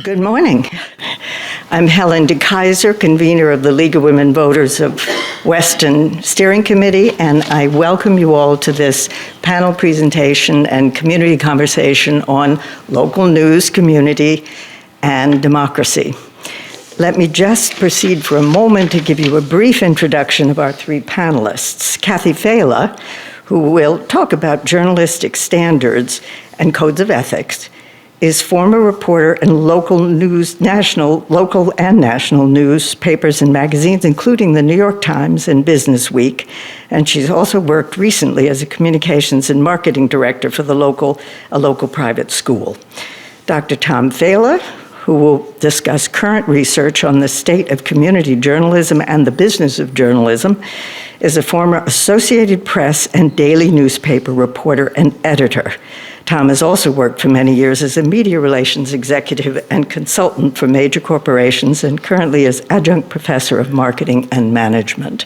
Good morning. I'm Helen DeKaiser, convener of the League of Women Voters of Weston Steering Committee, and I welcome you all to this panel presentation and community conversation on local news, community, and democracy. Let me just proceed for a moment to give you a brief introduction of our three panelists. Failla, who will talk about journalistic standards and codes of ethics, is former reporter in local and national newspapers and magazines, including the New York Times and Business Week. And she's also worked recently as a communications and marketing director for a local private school. Dr. Tom Failla, who will discuss current research on the state of community journalism and the business of journalism, is a former Associated Press and daily newspaper reporter and editor. Tom has also worked for many years as a media relations executive and consultant for major corporations and currently is adjunct professor of marketing and management.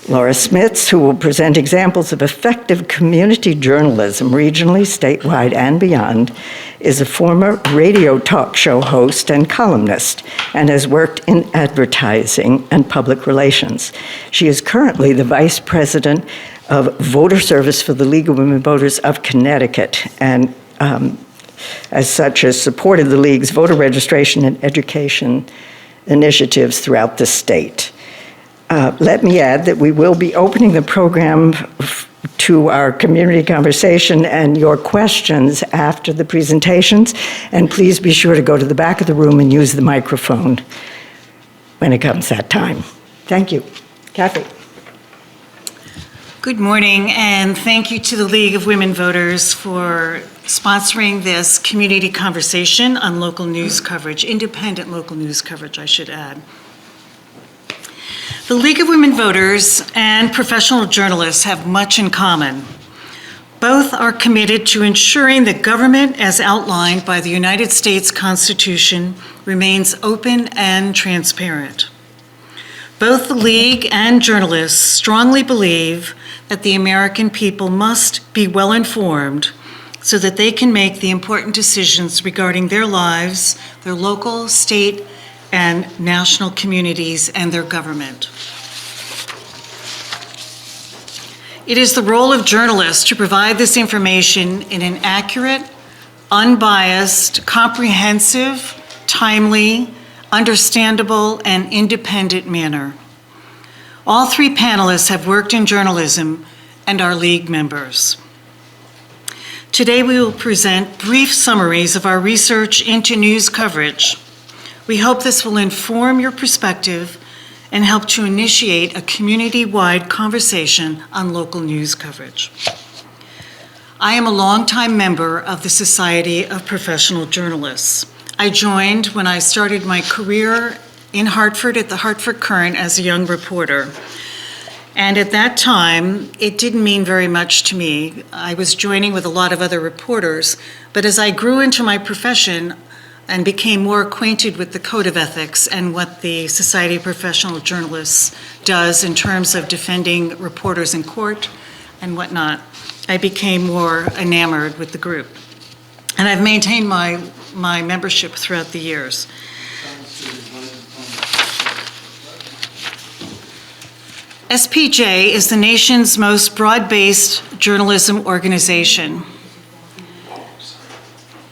Laura Smits, who will present examples of effective community journalism regionally, statewide, and beyond, is a former radio talk show host and columnist and has worked in advertising and public relations. She is currently the vice president of voter service for the League of Women Voters of Connecticut, and as such has supported the League's voter registration and education initiatives throughout the state. Let me add that we will be opening the program to our community conversation and your questions after the presentations, and please be sure to go to the back of the room and use the microphone when it comes that time. Thank you. Kathy. Good morning, and thank you to the League of Women Voters for sponsoring this community conversation on local news coverage, independent local news coverage, I should add. The League of Women Voters and professional journalists have much in common. Both are committed to ensuring that government, as outlined by the United States Constitution, remains open and transparent. Both the League and journalists strongly believe that the American people must be well informed so that they can make the important decisions regarding their lives, their local, state, and national communities, and their government. It is the role of journalists to provide this information in an accurate, unbiased, comprehensive, timely, understandable, and independent manner. All three panelists have worked in journalism and are League members. Today we will present brief summaries of our research into news coverage. We hope this will inform your perspective and help to initiate a community-wide conversation on local news coverage. I am a longtime member of the Society of Professional Journalists. I joined when I started my career in Hartford at the Hartford Courant as a young reporter. And at that time, it didn't mean very much to me. I was joining with a lot of other reporters, but as I grew into my profession and became more acquainted with the code of ethics and what the Society of Professional Journalists does in terms of defending reporters in court and whatnot, I became more enamored with the group. And I've maintained my membership throughout the years. SPJ is the nation's most broad-based journalism organization,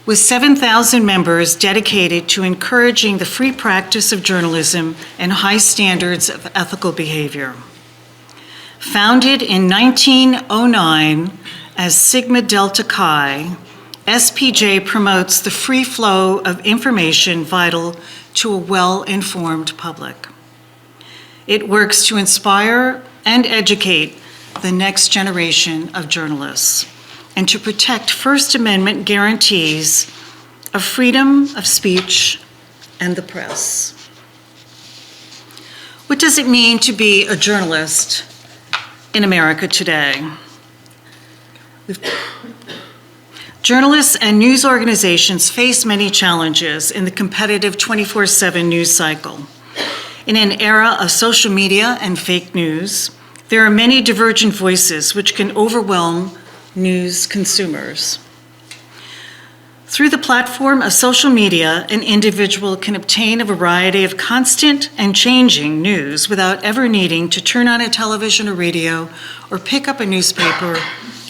with 7,000 members dedicated to encouraging the free practice of journalism and high standards of ethical behavior. Founded in 1909 as Sigma Delta Chi, SPJ promotes the free flow of information vital to a well-informed public. It works to inspire and educate the next generation of journalists and to protect First Amendment guarantees of freedom of speech and the press. What does it mean to be a journalist in America today? Journalists and news organizations face many challenges in the competitive 24/7 news cycle. In an era of social media and fake news, there are many divergent voices which can overwhelm news consumers. Through the platform of social media, an individual can obtain a variety of constant and changing news without ever needing to turn on a television or radio or pick up a newspaper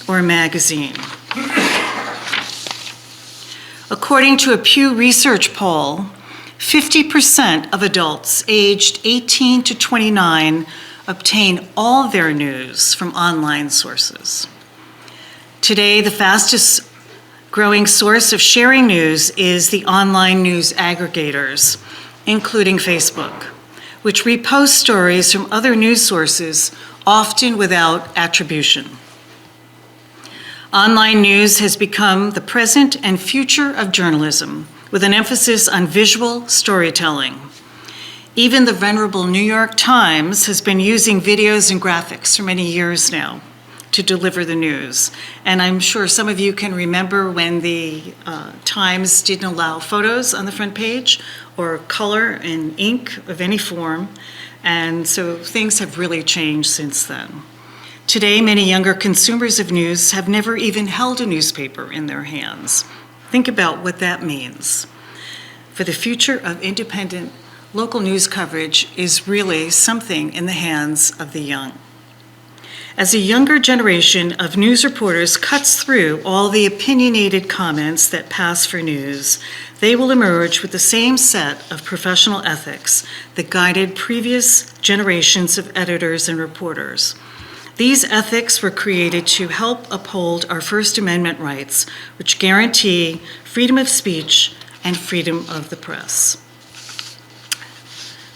or a magazine. According to a Pew Research poll, 50% of adults aged 18 to 29 obtain all their news from online sources. Today, the fastest growing source of sharing news is the online news aggregators, including Facebook, which repost stories from other news sources, often without attribution. Online news has become the present and future of journalism, with an emphasis on visual storytelling. Even the venerable New York Times has been using videos and graphics for many years now to deliver the news. And I'm sure some of you can remember when the Times didn't allow photos on the front page or color and ink of any form. And so things have really changed since then. Today, many younger consumers of news have never even held a newspaper in their hands. Think about what that means. For the future of independent local news coverage is really something in the hands of the young. As a younger generation of news reporters cuts through all the opinionated comments that pass for news, they will emerge with the same set of professional ethics that guided previous generations of editors and reporters. These ethics were created to help uphold our First Amendment rights, which guarantee freedom of speech and freedom of the press.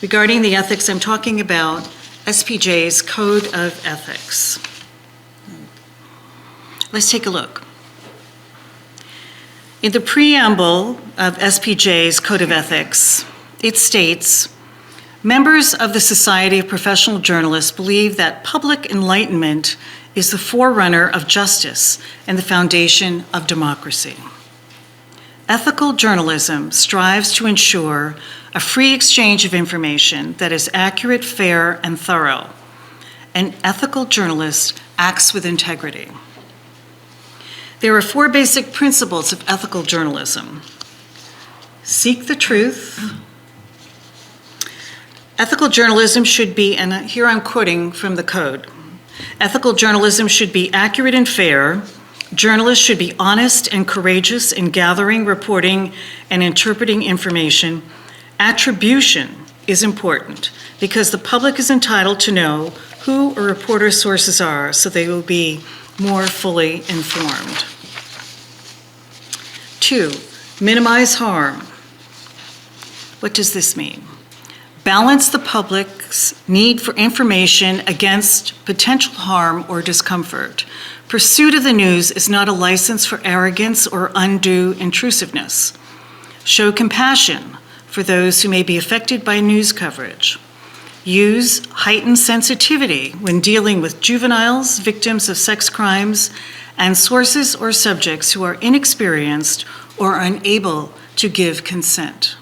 Regarding the ethics, I'm talking about SPJ's Code of Ethics. Let's take a look. In the preamble of SPJ's Code of Ethics, it states, members of the Society of Professional Journalists believe that public enlightenment is the forerunner of justice and the foundation of democracy. Ethical journalism strives to ensure a free exchange of information that is accurate, fair, and thorough. An ethical journalist acts with integrity. There are 4 basic principles of ethical journalism. Seek the truth. Ethical journalism should be, and here I'm quoting from the code, ethical journalism should be accurate and fair. Journalists should be honest and courageous in gathering, reporting, and interpreting information. Attribution is important because the public is entitled to know who a reporter's sources are so they will be more fully informed. 2, minimize harm. What does this mean? Balance the public's need for information against potential harm or discomfort. Pursuit of the news is not a license for arrogance or undue intrusiveness. Show compassion for those who may be affected by news coverage. Use heightened sensitivity when dealing with juveniles, victims of sex crimes, and sources or subjects who are inexperienced or unable to give consent.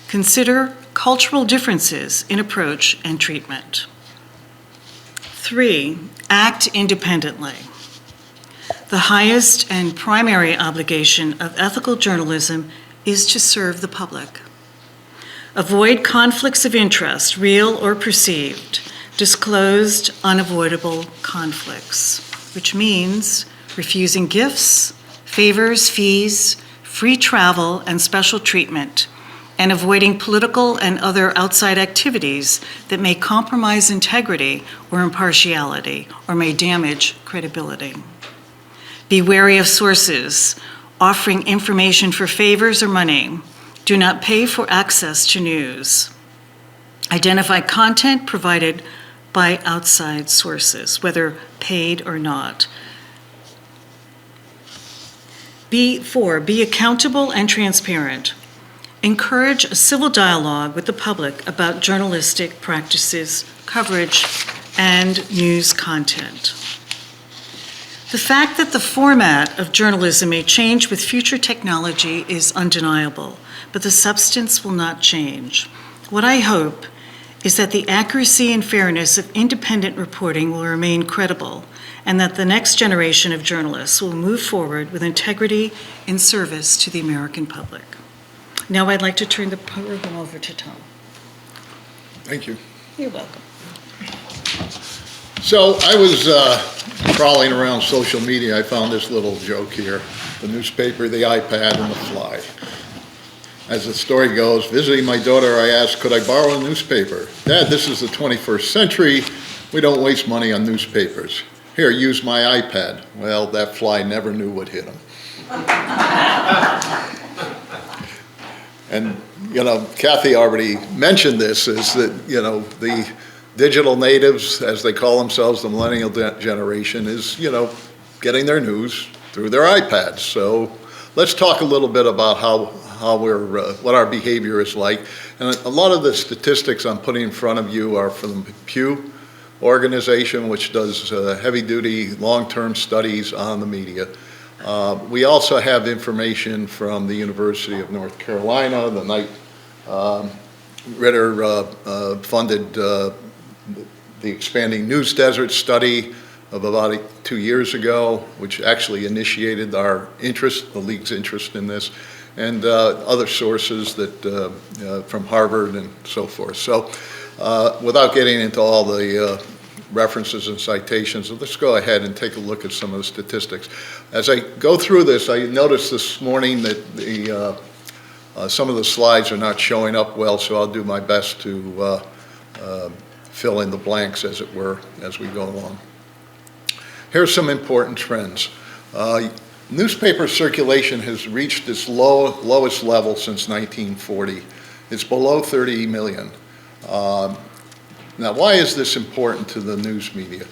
Consider cultural differences in approach and treatment. 3, act independently. The highest and primary obligation of ethical journalism is to serve the public. Avoid conflicts of interest, real or perceived. Disclosed unavoidable conflicts, which means refusing gifts, favors, fees, free travel, and special treatment, and avoiding political and other outside activities that may compromise integrity or impartiality or may damage credibility. Be wary of sources offering information for favors or money. Do not pay for access to news. Identify content provided by outside sources, whether paid or not. 4, be accountable and transparent. Encourage a civil dialogue with the public about journalistic practices, coverage, and news content. The fact that the format of journalism may change with future technology is undeniable, but the substance will not change. What I hope is that the accuracy and fairness of independent reporting will remain credible, and that the next generation of journalists will move forward with integrity in service to the American public. Now I'd like to turn the program over to Tom. Thank you. You're welcome. So I was crawling around social media. I found this little joke here: the newspaper, the iPad, and the fly. As the story goes, visiting my daughter, I asked, could I borrow a newspaper? Dad, this is the 21st century. We don't waste money on newspapers. Here, use my iPad. Well, that fly never knew what hit him. And, Kathy already mentioned this, is that, the digital natives, as they call themselves, the millennial generation, is, getting their news through their iPads. So let's talk a little bit about what our behavior is like. And a lot of the statistics I'm putting in front of you are from the Pew organization, which does heavy-duty, long-term studies on the media. We also have information from the University of North Carolina. The Knight Ritter funded the Expanding News Desert study of about 2 years ago, which actually initiated our interest, the League's interest in this, and other sources that from Harvard and so forth. So without getting into all the references and citations, let's go ahead and take a look at some of the statistics. As I go through this, I noticed this morning that some of the slides are not showing up well, so I'll do my best to fill in the blanks, as it were, as we go along. Here's some important trends. Newspaper circulation has reached its lowest level since 1940. It's below 30 million. Now, why is this important to the news media?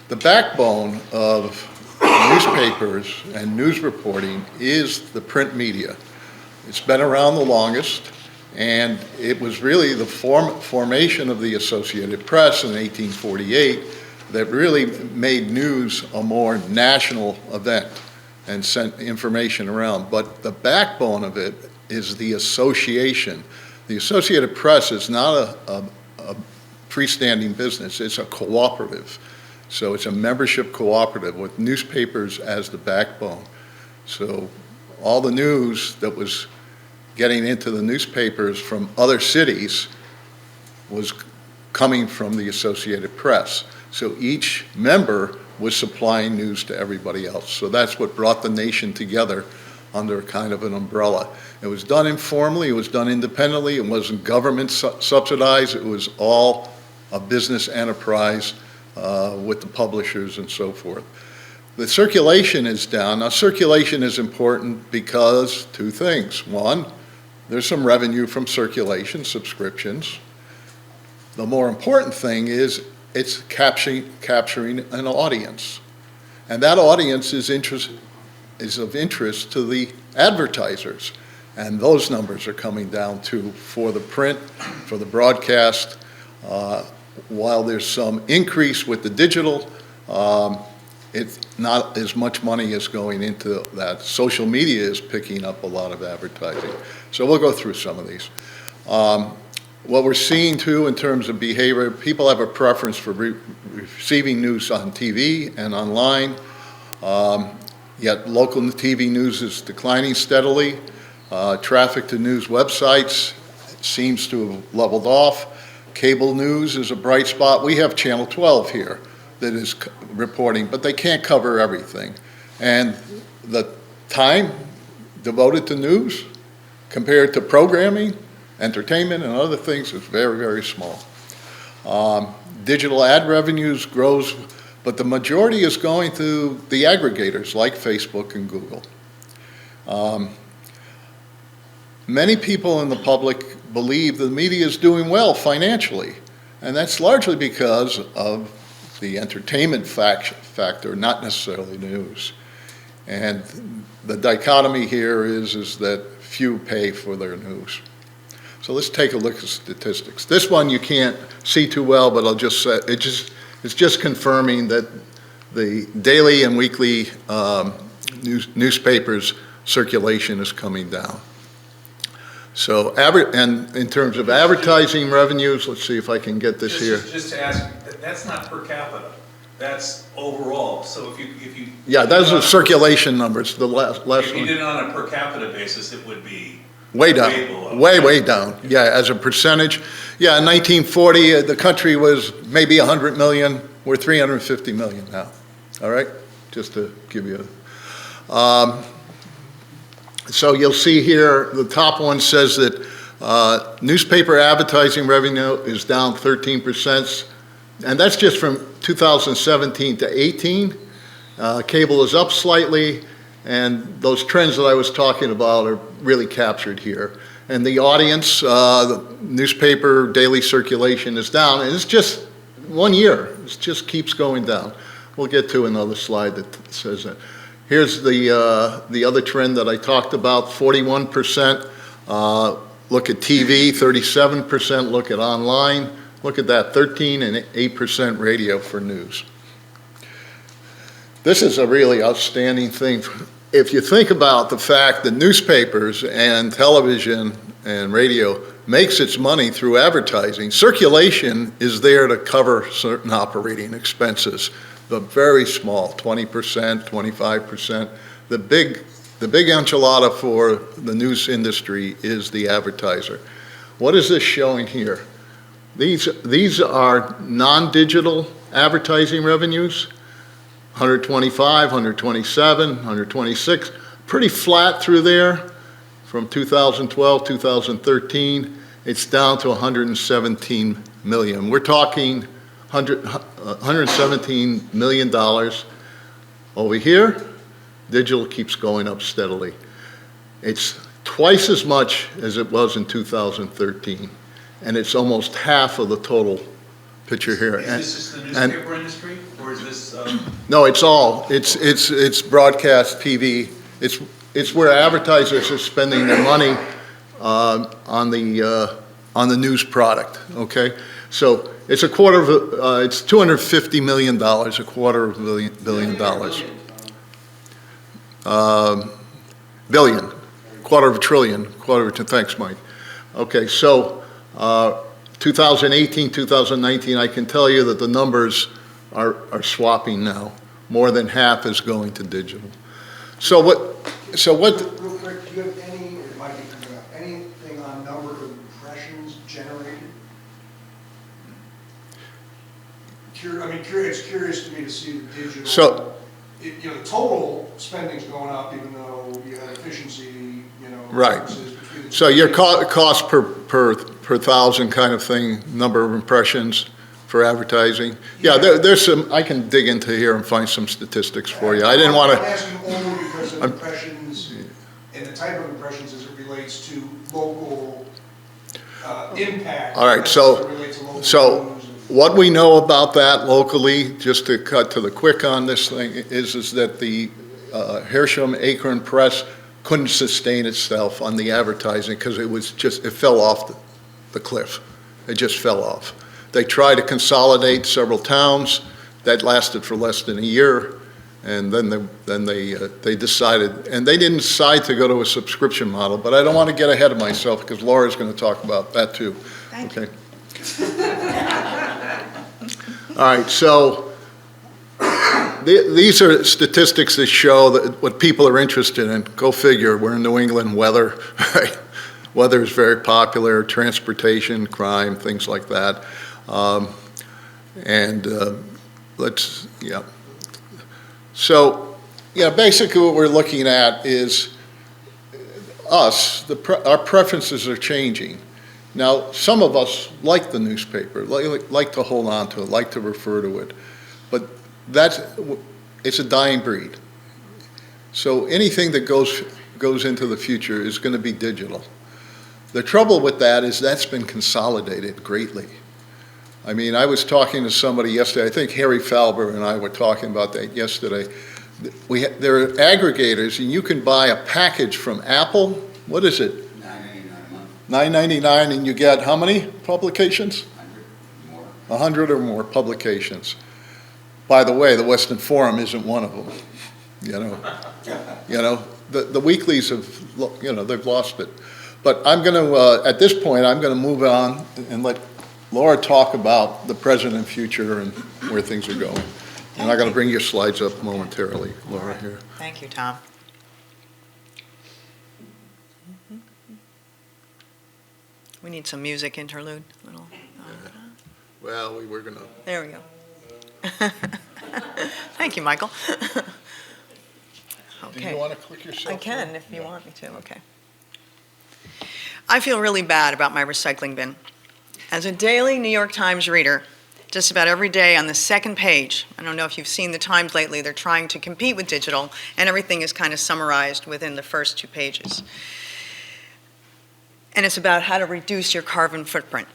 The backbone of newspapers and news reporting is the print media. It's been around the longest, and it was really the formation of the Associated Press in 1848 that really made news a more national event and sent information around. But the backbone of it is the association. The Associated Press is not a freestanding business, it's a cooperative. So it's a membership cooperative with newspapers as the backbone. So all the news that was getting into the newspapers from other cities was coming from the Associated Press. So each member was supplying news to everybody else. So that's what brought the nation together under kind of an umbrella. It was done informally, it was done independently, it wasn't government subsidized, it was all a business enterprise with the publishers and so forth. The circulation is down. Now, circulation is important because two things. One, there's some revenue from circulation, subscriptions. The more important thing is it's capturing an audience. And that audience is of interest to the advertisers. And those numbers are coming down too for the print, for the broadcast. While there's some increase with the digital, it's not as much money is going into that. Social media is picking up a lot of advertising. So we'll go through some of these. What we're seeing too in terms of behavior, people have a preference for receiving news on TV and online, yet local TV news is declining steadily. Traffic to news websites seems to have leveled off. Cable news is a bright spot. We have Channel 12 here that is reporting, but they can't cover everything. And the time devoted to news compared to programming, entertainment, and other things is very, very small. Digital ad revenues grows, but the majority is going to the aggregators like Facebook and Google. Many people in the public believe the media is doing well financially, and that's largely because of the entertainment factor, not necessarily news. And the dichotomy here is that few pay for their news. So let's take a look at statistics. This one you can't see too well, but I'll just say it's just confirming that the daily and weekly newspapers circulation is coming down. So, and in terms of advertising revenues, let's see if I can get this here. Just to ask, that's not per capita, that's overall, so if you. Yeah, those are circulation numbers, the last If you one. did it on a per capita basis, it would be. Way down, below. way down. Yeah, as a percentage. Yeah, in 1940, the country was maybe 100 million. We're 350 million now. All right, just to give you. So you'll see here, the top one says that newspaper advertising revenue is down 13%, and that's just from 2017 to 18. Cable is up slightly. And those trends that I was talking about are really captured here. And the audience, the newspaper daily circulation is down, and it's just 1 year. It just keeps going down. We'll get to another slide that says that. Here's the other trend that I talked about, 41% look at TV, 37% look at online. Look at that, 13 and 8% radio for news. This is a really outstanding thing. If you think about the fact that newspapers and television and radio makes its money through advertising, circulation is there to cover certain operating expenses. The very small, 20%, 25%. The big enchilada for the news industry is the advertiser. What is this showing here? These are non-digital advertising revenues. 125, 127, 126, pretty flat through there from 2012, 2013. It's down to 117 million. We're talking $117 million. Over here, digital keeps going up steadily. It's twice as much as it was in 2013, and it's almost half of the total picture here. Is this just the newspaper industry, or is this? No, it's broadcast TV. It's where advertisers are spending their money on the news product. Okay, so it's a quarter of it's $250 million, a quarter of a billion dollars. Billion, quarter of a trillion, thanks, Mike. Okay, so 2018, 2019, I can tell you that the numbers are swapping now. More than half is going to digital. So what? Real quick, do you have any, it might be coming up, anything on number of impressions generated? It's curious to me to see the digital. So, the total spending's going up, even though you have efficiency, right. between the So two. your cost per thousand kind of thing, number of impressions for advertising. Yeah, there's some, I can dig into here and find some statistics for you. I didn't want I'm to. asking only because of impressions and the type of impressions as it relates to local impact. All right, as so it relates to local news and- what we know about that locally, just to cut to the quick on this thing, is that the Hersham Akron Press couldn't sustain itself on the advertising because it fell off the cliff. It just fell off. They tried to consolidate several towns. That lasted for less than a year, and then they decided, and they didn't decide to go to a subscription model. But I don't want to get ahead of myself because Laura's going to talk about that too. Thank you. All right, so these are statistics that show that what people are interested in. Go figure, we're in New England, weather, right? Weather is very popular, transportation, crime, things like that. So, basically what we're looking at is us, our preferences are changing. Now, some of us like the newspaper, like to hold on to it, like to refer to it, but it's a dying breed. So anything that goes into the future is going to be digital. The trouble with that is that's been consolidated greatly. I mean, I was talking to somebody yesterday, I think Harry Falber and I were talking about that yesterday. There are aggregators, and you can buy a package from Apple. What is it? $9.99, and you get how many publications? 100 or more publications. By the way, the Weston Forum isn't one of them. The weeklies have, they've lost it. But I'm going to, at this point, I'm going to move on and let Laura talk about the present and future and where things are going. And I'm going to bring your slides up momentarily, Laura, here. Thank you, Tom. We need some music interlude. Little. Well, we were going to. There we go. Thank you, Michael. Do Okay. you want to click yourself? I can if you want me to, okay. I feel really bad about my recycling bin. As a daily New York Times reader, just about every day on the second page, I don't know if you've seen the Times lately, they're trying to compete with digital, and everything is kind of summarized within the first 2 pages. And it's about how to reduce your carbon footprint.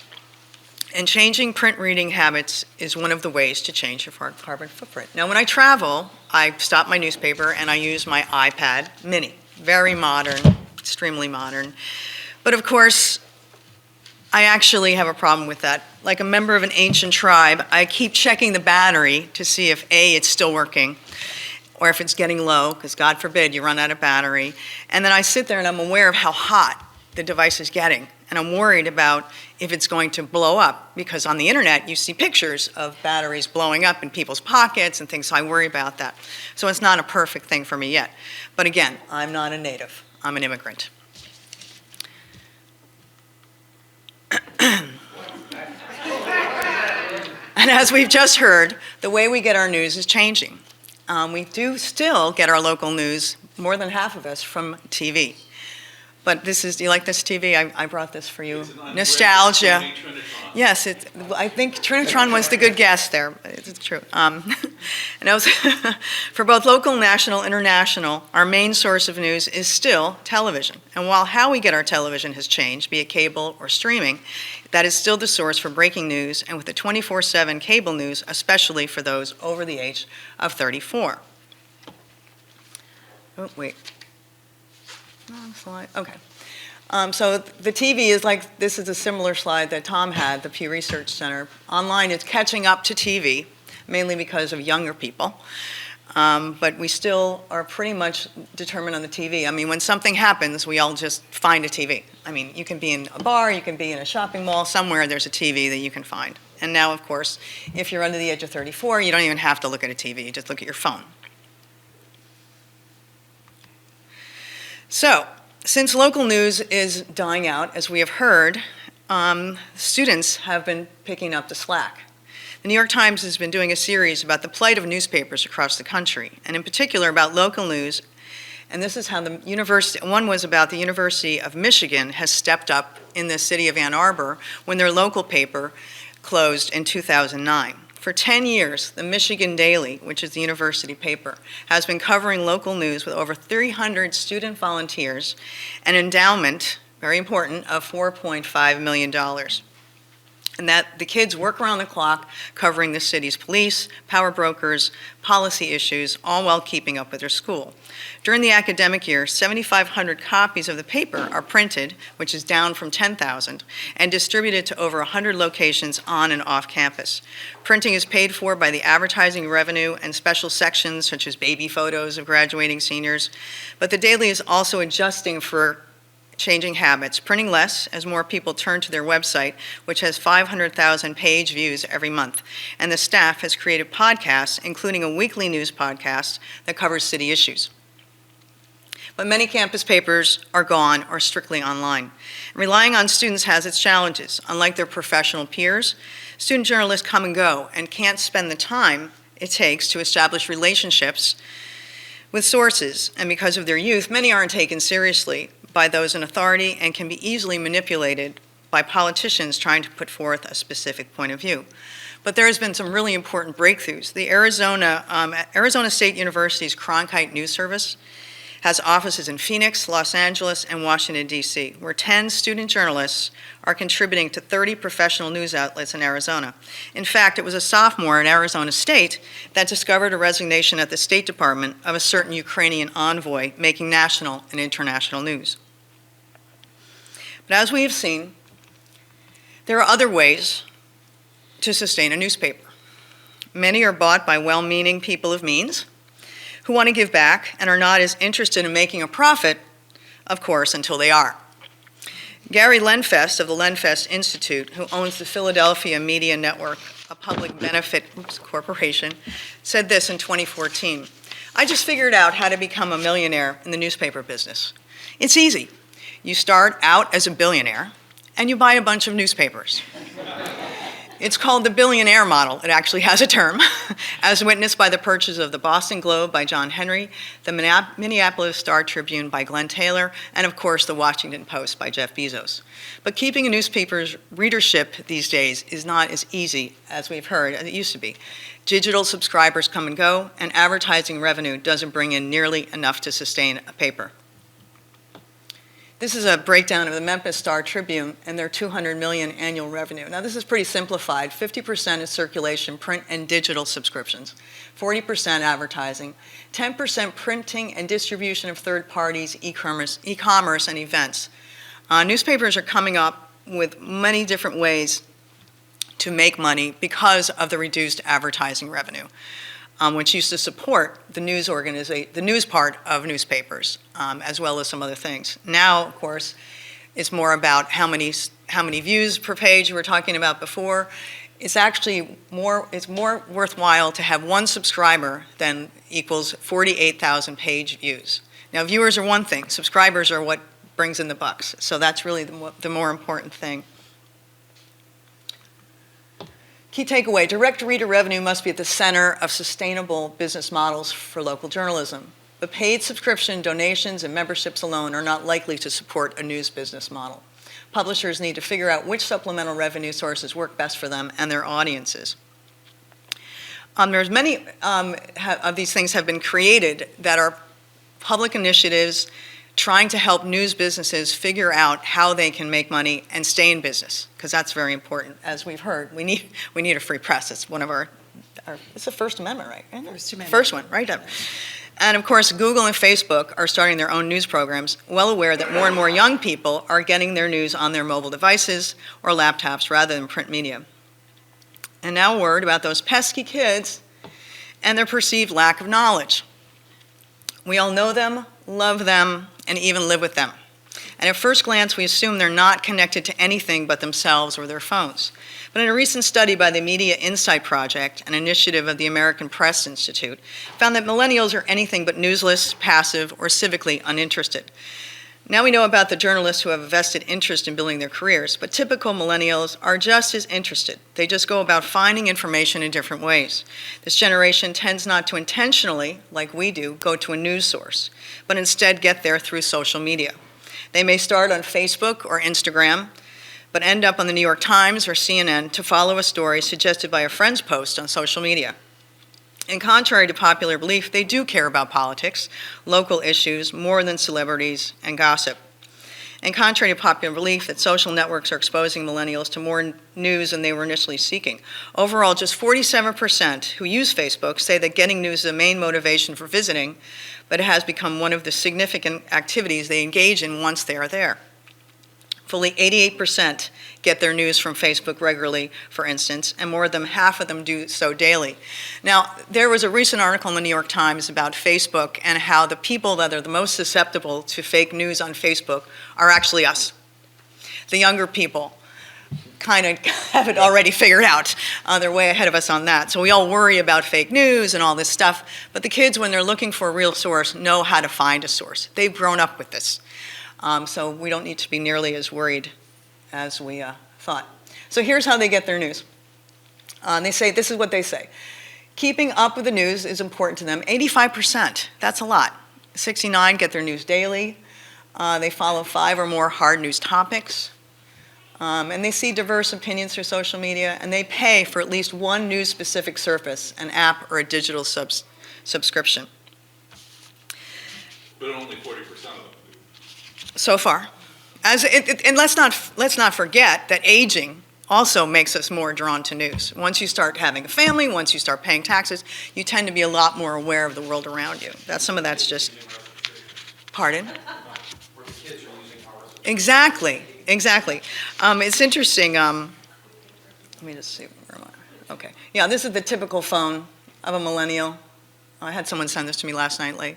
And changing print reading habits is one of the ways to change your carbon footprint. Now, when I travel, I stop my newspaper and I use my iPad mini. Very modern, extremely modern. But of course, I actually have a problem with that. Like a member of an ancient tribe, I keep checking the battery to see if A, it's still working, or if it's getting low, because God forbid you run out of battery. And then I sit there and I'm aware of how hot the device is getting. And I'm worried about if it's going to blow up, because on the internet you see pictures of batteries blowing up in people's pockets and things, so I worry about that. So it's not a perfect thing for me yet. But again, I'm not a native, I'm an immigrant. And as we've just heard, the way we get our news is changing. We do still get our local news, more than half of us, from TV. But this is, do you like this TV? I brought this for you. Nostalgia. Yes, I think Trinitron was the good guess there. It's true. And I was for both local, national, international, our main source of news is still television. And while how we get our television has changed, be it cable or streaming, that is still the source for breaking news, and with the 24/7 cable news, especially for those over the age of 34. Oh, wait. Wrong slide. Okay. So the TV is like, this is a similar slide that Tom had, the Pew Research Center. Online is catching up to TV, mainly because of younger people. But we still are pretty much determined on the TV. I mean, when something happens, we all just find a TV. I mean, you can be in a bar, you can be in a shopping mall, somewhere there's a TV that you can find. And now, of course, if you're under the age of 34, you don't even have to look at a TV, you just look at your phone. So, since local news is dying out, as we have heard, students have been picking up the slack. The New York Times has been doing a series about the plight of newspapers across the country, and in particular about local news. And this is how the university, one was about the University of Michigan has stepped up in the city of Ann Arbor when their local paper closed in 2009. For 10 years, the Michigan Daily, which is the university paper, has been covering local news with over 300 student volunteers, an endowment, very important, of $4.5 million. And that the kids work around the clock covering the city's police, power brokers, policy issues, all while keeping up with their school. During the academic year, 7,500 copies of the paper are printed, which is down from 10,000, and distributed to over 100 locations on and off campus. Printing is paid for by the advertising revenue and special sections such as baby photos of graduating seniors. But the Daily is also adjusting for changing habits, printing less as more people turn to their website, which has 500,000 page views every month. And the staff has created podcasts, including a weekly news podcast that covers city issues. But many campus papers are gone or strictly online. Relying on students has its challenges. Unlike their professional peers, student journalists come and go and can't spend the time it takes to establish relationships with sources. And because of their youth, many aren't taken seriously by those in authority and can be easily manipulated by politicians trying to put forth a specific point of view. But there has been some really important breakthroughs. The Arizona State University's Cronkite News Service has offices in Phoenix, Los Angeles, and Washington, D.C., where 10 student journalists are contributing to 30 professional news outlets in Arizona. In fact, it was a sophomore at Arizona State that discovered a resignation at the State Department of a certain Ukrainian envoy making national and international news. But as we have seen, there are other ways to sustain a newspaper. Many are bought by well-meaning people of means who want to give back and are not as interested in making a profit, of course, until they are. Gary Lenfest of the Lenfest Institute, who owns the Philadelphia Media Network, a public benefit corporation, said this in 2014. "I just figured out how to become a millionaire in the newspaper business. It's easy. You start out as a billionaire, and you buy a bunch of newspapers. It's called the billionaire model. It actually has a term, as witnessed by the purchase of the Boston Globe by John Henry, the Minneapolis Star-Tribune by Glenn Taylor, and of course the Washington Post by Jeff Bezos. But keeping a newspaper's readership these days is not as easy as we've heard as it used to be. Digital subscribers come and go, and advertising revenue doesn't bring in nearly enough to sustain a paper." This is a breakdown of the Memphis Star-Tribune and their $200 million annual revenue. Now, this is pretty simplified. 50% is circulation, print, and digital subscriptions, 40% advertising, 10% printing and distribution of third parties, e-commerce, and events. Newspapers are coming up with many different ways to make money because of the reduced advertising revenue, which used to support the news part of newspapers, as well as some other things. Now, of course, it's more about how many views per page we were talking about before. It's actually more worthwhile to have one subscriber than equals 48,000 page views. Now, viewers are one thing. Subscribers are what brings in the bucks. So that's really the more important thing. Key takeaway, direct reader revenue must be at the center of sustainable business models for local journalism. But paid subscription, donations, and memberships alone are not likely to support a news business model. Publishers need to figure out which supplemental revenue sources work best for them and their audiences. There's many of these things have been created that are public initiatives trying to help news businesses figure out how they can make money and stay in business, because that's very important. As we've heard, we need a free press. It's one of our it's the First Amendment, right? First Amendment. First one, right up. And of course, Google and Facebook are starting their own news programs, well aware that more and more young people are getting their news on their mobile devices or laptops rather than print media. And now a word about those pesky kids and their perceived lack of knowledge. We all know them, love them, and even live with them. And at first glance, we assume they're not connected to anything but themselves or their phones. But in a recent study by the Media Insight Project, an initiative of the American Press Institute, found that millennials are anything but newsless, passive, or civically uninterested. Now we know about the journalists who have a vested interest in building their careers, but typical millennials are just as interested. They just go about finding information in different ways. This generation tends not to intentionally, like we do, go to a news source, but instead get there through social media. They may start on Facebook or Instagram, but end up on the New York Times or CNN to follow a story suggested by a friend's post on social media. And contrary to popular belief, they do care about politics, local issues, more than celebrities and gossip. And contrary to popular belief that social networks are exposing millennials to more news than they were initially seeking. Overall, just 47% who use Facebook say that getting news is the main motivation for visiting, but it has become one of the significant activities they engage in once they are there. Fully 88% get their news from Facebook regularly, for instance, and more than half of them do so daily. Now, there was a recent article in the New York Times about Facebook and how the people that are the most susceptible to fake news on Facebook are actually us. The younger people kind of have it already figured out. They're way ahead of us on that. So we all worry about fake news and all this stuff, but the kids, when they're looking for a real source, know how to find a source. They've grown up with this. So we don't need to be nearly as worried as we thought. So here's how they get their news. This is what they say. Keeping up with the news is important to them. 85%, that's a lot. 69% get their news daily. They follow 5 or more hard news topics. And they see diverse opinions through social media, and they pay for at least one news-specific service, an app or a digital subscription. But only 40% of them. So far. And let's not forget that aging also makes us more drawn to news. Once you start having a family, once you start paying taxes, you tend to be a lot more aware of the world around you. Some of that's just, pardon? Exactly. It's interesting. Let me just see, where am I? Okay. Yeah, this is the typical phone of a millennial. I had someone send this to me last night late.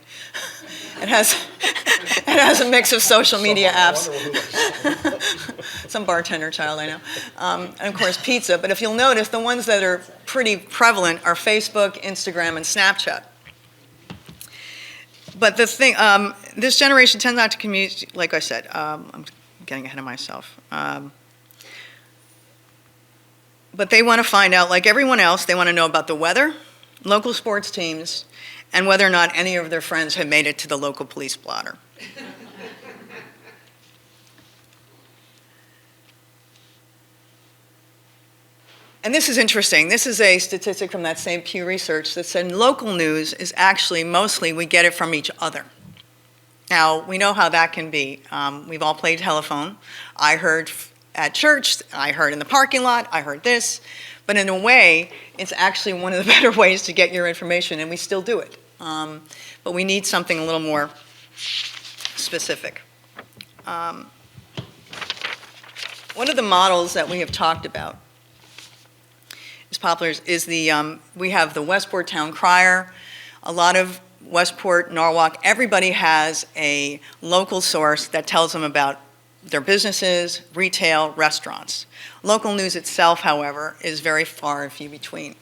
It It has a mix of social media I apps. wonder who- Some bartender child I know. And of course, pizza. But if you'll notice, the ones that are pretty prevalent are Facebook, Instagram, and Snapchat. But the thing, this generation tends not to communicate, like I said, I'm getting ahead of myself. But they want to find out, like everyone else, they want to know about the weather, local sports teams, and whether or not any of their friends have made it to the local police blotter. And this is interesting. This is a statistic from that same Pew Research that said local news is actually mostly we get it from each other. Now, we know how that can be. We've all played telephone. I heard at church, I heard in the parking lot, I heard this. But in a way, it's actually one of the better ways to get your information, and we still do it. But we need something a little more specific. One of the models that we have talked about is popular is the, we have the Westport Town Crier. A lot of Westport, Norwalk, everybody has a local source that tells them about their businesses, retail, restaurants. Local news itself, however, is very far and few between.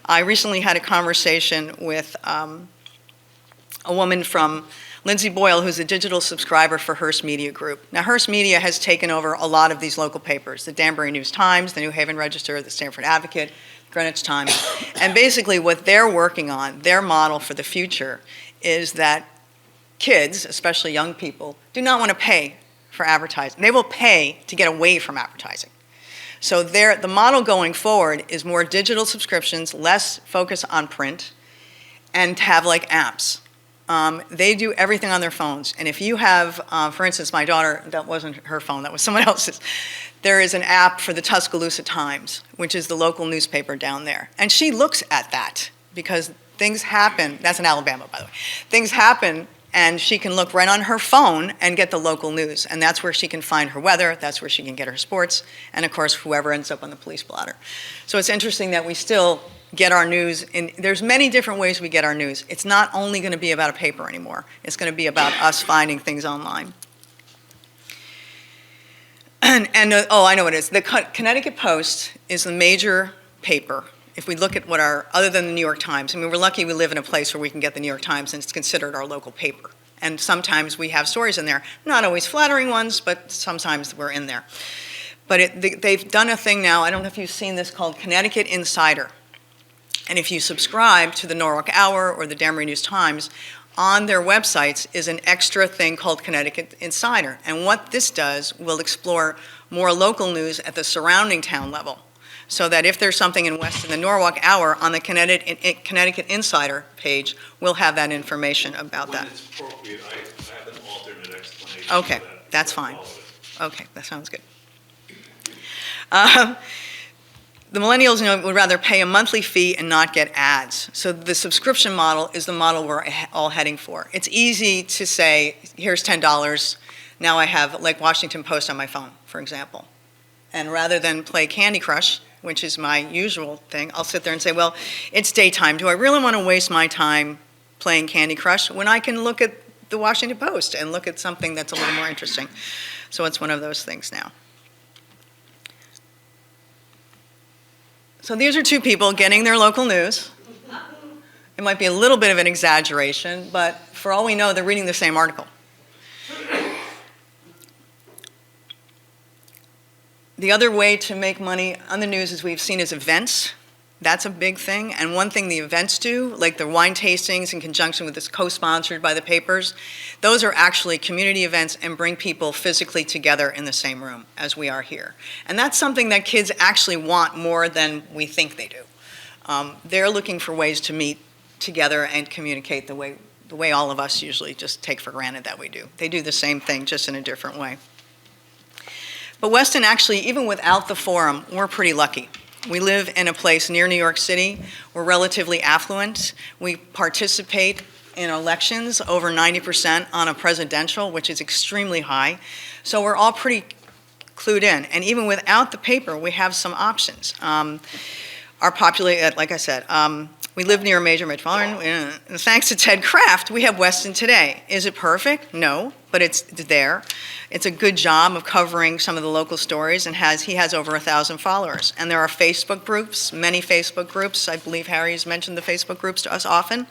I recently had a conversation with a woman from Lindsay Boyle, who's a digital subscriber for Hearst Media Group. Now, Hearst Media has taken over a lot of these local papers, the Danbury News-Times, the New Haven Register, the Stamford Advocate, Greenwich Times. And basically what they're working on, their model for the future, is that kids, especially young people, do not want to pay for advertising. They will pay to get away from advertising. So the model going forward is more digital subscriptions, less focus on print, and have like apps. They do everything on their phones. And if you have, for instance, my daughter, that wasn't her phone, that was someone else's. There is an app for the Tuscaloosa Times, which is the local newspaper down there. And she looks at that because things happen. That's in Alabama, by the way. Things happen, and she can look right on her phone and get the local news. And that's where she can find her weather. That's where she can get her sports. And, of course, whoever ends up on the police blotter. So it's interesting that we still get our news. There's many different ways we get our news. It's not only going to be about a paper anymore. It's going to be about us finding things online. Oh, I know what it is. The Connecticut Post is the major paper. If we look at what other than the New York Times, I mean, we're lucky we live in a place where we can get the New York Times and it's considered our local paper. And sometimes we have stories in there, not always flattering ones, but sometimes we're in there. But they've done a thing now, I don't know if you've seen this, called Connecticut Insider. And if you subscribe to the Norwalk Hour or the Danbury News-Times, on their websites is an extra thing called Connecticut Insider. And what this does will explore more local news at the surrounding town level. So that if there's something in Weston, the Norwalk Hour on the Connecticut Insider page, we'll have that information about that. When it's appropriate, I have an alternate explanation. Okay, for that. that's fine. Follow it. Okay, that sounds good. The millennials would rather pay a monthly fee and not get ads. So the subscription model is the model we're all heading for. It's easy to say, here's $10. Now I have like Washington Post on my phone, for example. And rather than play Candy Crush, which is my usual thing, I'll sit there and say, well, it's daytime. Do I really want to waste my time playing Candy Crush when I can look at the Washington Post and look at something that's a little more interesting? So it's one of those things now. So these are two people getting their local news. It might be a little bit of an exaggeration, but for all we know, they're reading the same article. The other way to make money on the news, as we've seen, is events. That's a big thing. And one thing the events do, like the wine tastings in conjunction with this co-sponsored by the papers, those are actually community events and bring people physically together in the same room as we are here. And that's something that kids actually want more than we think they do. They're looking for ways to meet together and communicate the way all of us usually just take for granted that we do. They do the same thing, just in a different way. But Weston actually, even without the forum, we're pretty lucky. We live in a place near New York City. We're relatively affluent. We participate in elections over 90% on a presidential, which is extremely high. So we're all pretty clued in. And even without the paper, we have some options. Our population, like I said, We live near a major metropolitan, and thanks to Ted Kraft, we have Weston today. Is it perfect? No, but it's there. It's a good job of covering some of the local stories, and he has over 1,000 followers. And there are Facebook groups, many Facebook groups. I believe Harry's mentioned the Facebook groups to us often.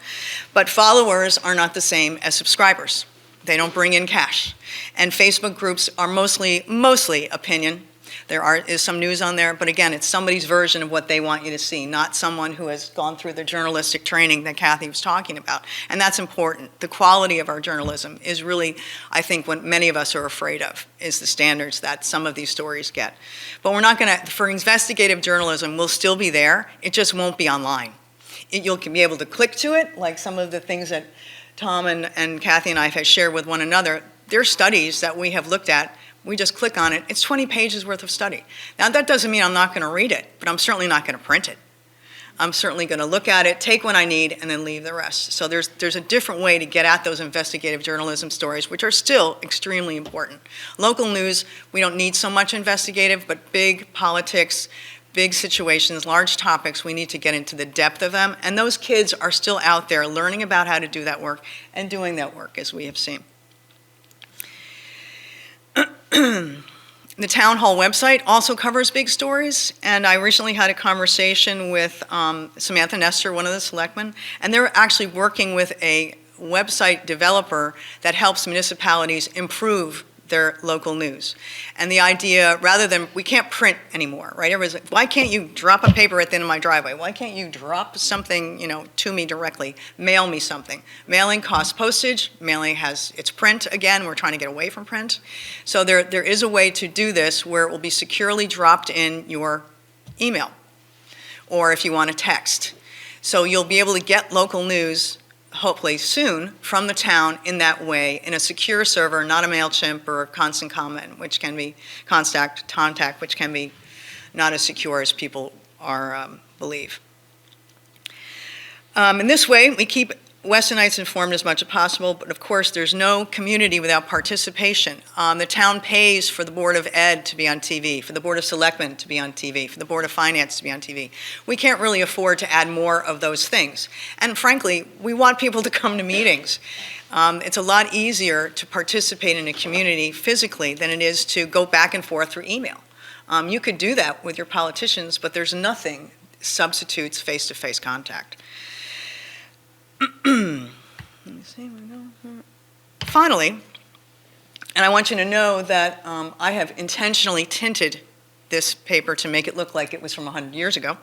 But followers are not the same as subscribers. They don't bring in cash. And Facebook groups are mostly opinion. There is some news on there, but again, it's somebody's version of what they want you to see, not someone who has gone through the journalistic training that Kathy was talking about. And that's important. The quality of our journalism is really, I think, what many of us are afraid of, is the standards that some of these stories get. But we're not going to, for investigative journalism, we'll still be there. It just won't be online. You'll be able to click to it, like some of the things that Tom and Kathy and I have shared with one another. There are studies that we have looked at. We just click on it. It's 20 pages worth of study. Now, that doesn't mean I'm not going to read it, but I'm certainly not going to print it. I'm certainly going to look at it, take what I need, and then leave the rest. So there's a different way to get at those investigative journalism stories, which are still extremely important. Local news, we don't need so much investigative, but big politics, big situations, large topics, we need to get into the depth of them. And those kids are still out there learning about how to do that work and doing that work, as we have seen. The town hall website also covers big stories, and I recently had a conversation with Samantha Nestor, one of the selectmen, and they're actually working with a website developer that helps municipalities improve their local news. And the idea, rather than, we can't print anymore, right? Everybody's like, why can't you drop a paper at the end of my driveway? Why can't you drop something, to me directly, mail me something? Mailing costs postage, mailing has its print again, we're trying to get away from print. So there is a way to do this where it will be securely dropped in your email, or if you want to text. So you'll be able to get local news hopefully soon from the town in that way, in a secure server, not a MailChimp or a Constant Comment, which can be contact, which can be not as secure as people believe. In this way, we keep Westonites informed as much as possible, but of course there's no community without participation. The town pays for the Board of Ed to be on TV, for the Board of Selectmen to be on TV, for the Board of Finance to be on TV. We can't really afford to add more of those things. And frankly, we want people to come to meetings. It's a lot easier to participate in a community physically than it is to go back and forth through email. You could do that with your politicians, but there's nothing substitutes face-to-face contact. Finally, and I want you to know that I have intentionally tinted this paper to make it look like it was from 100 years ago.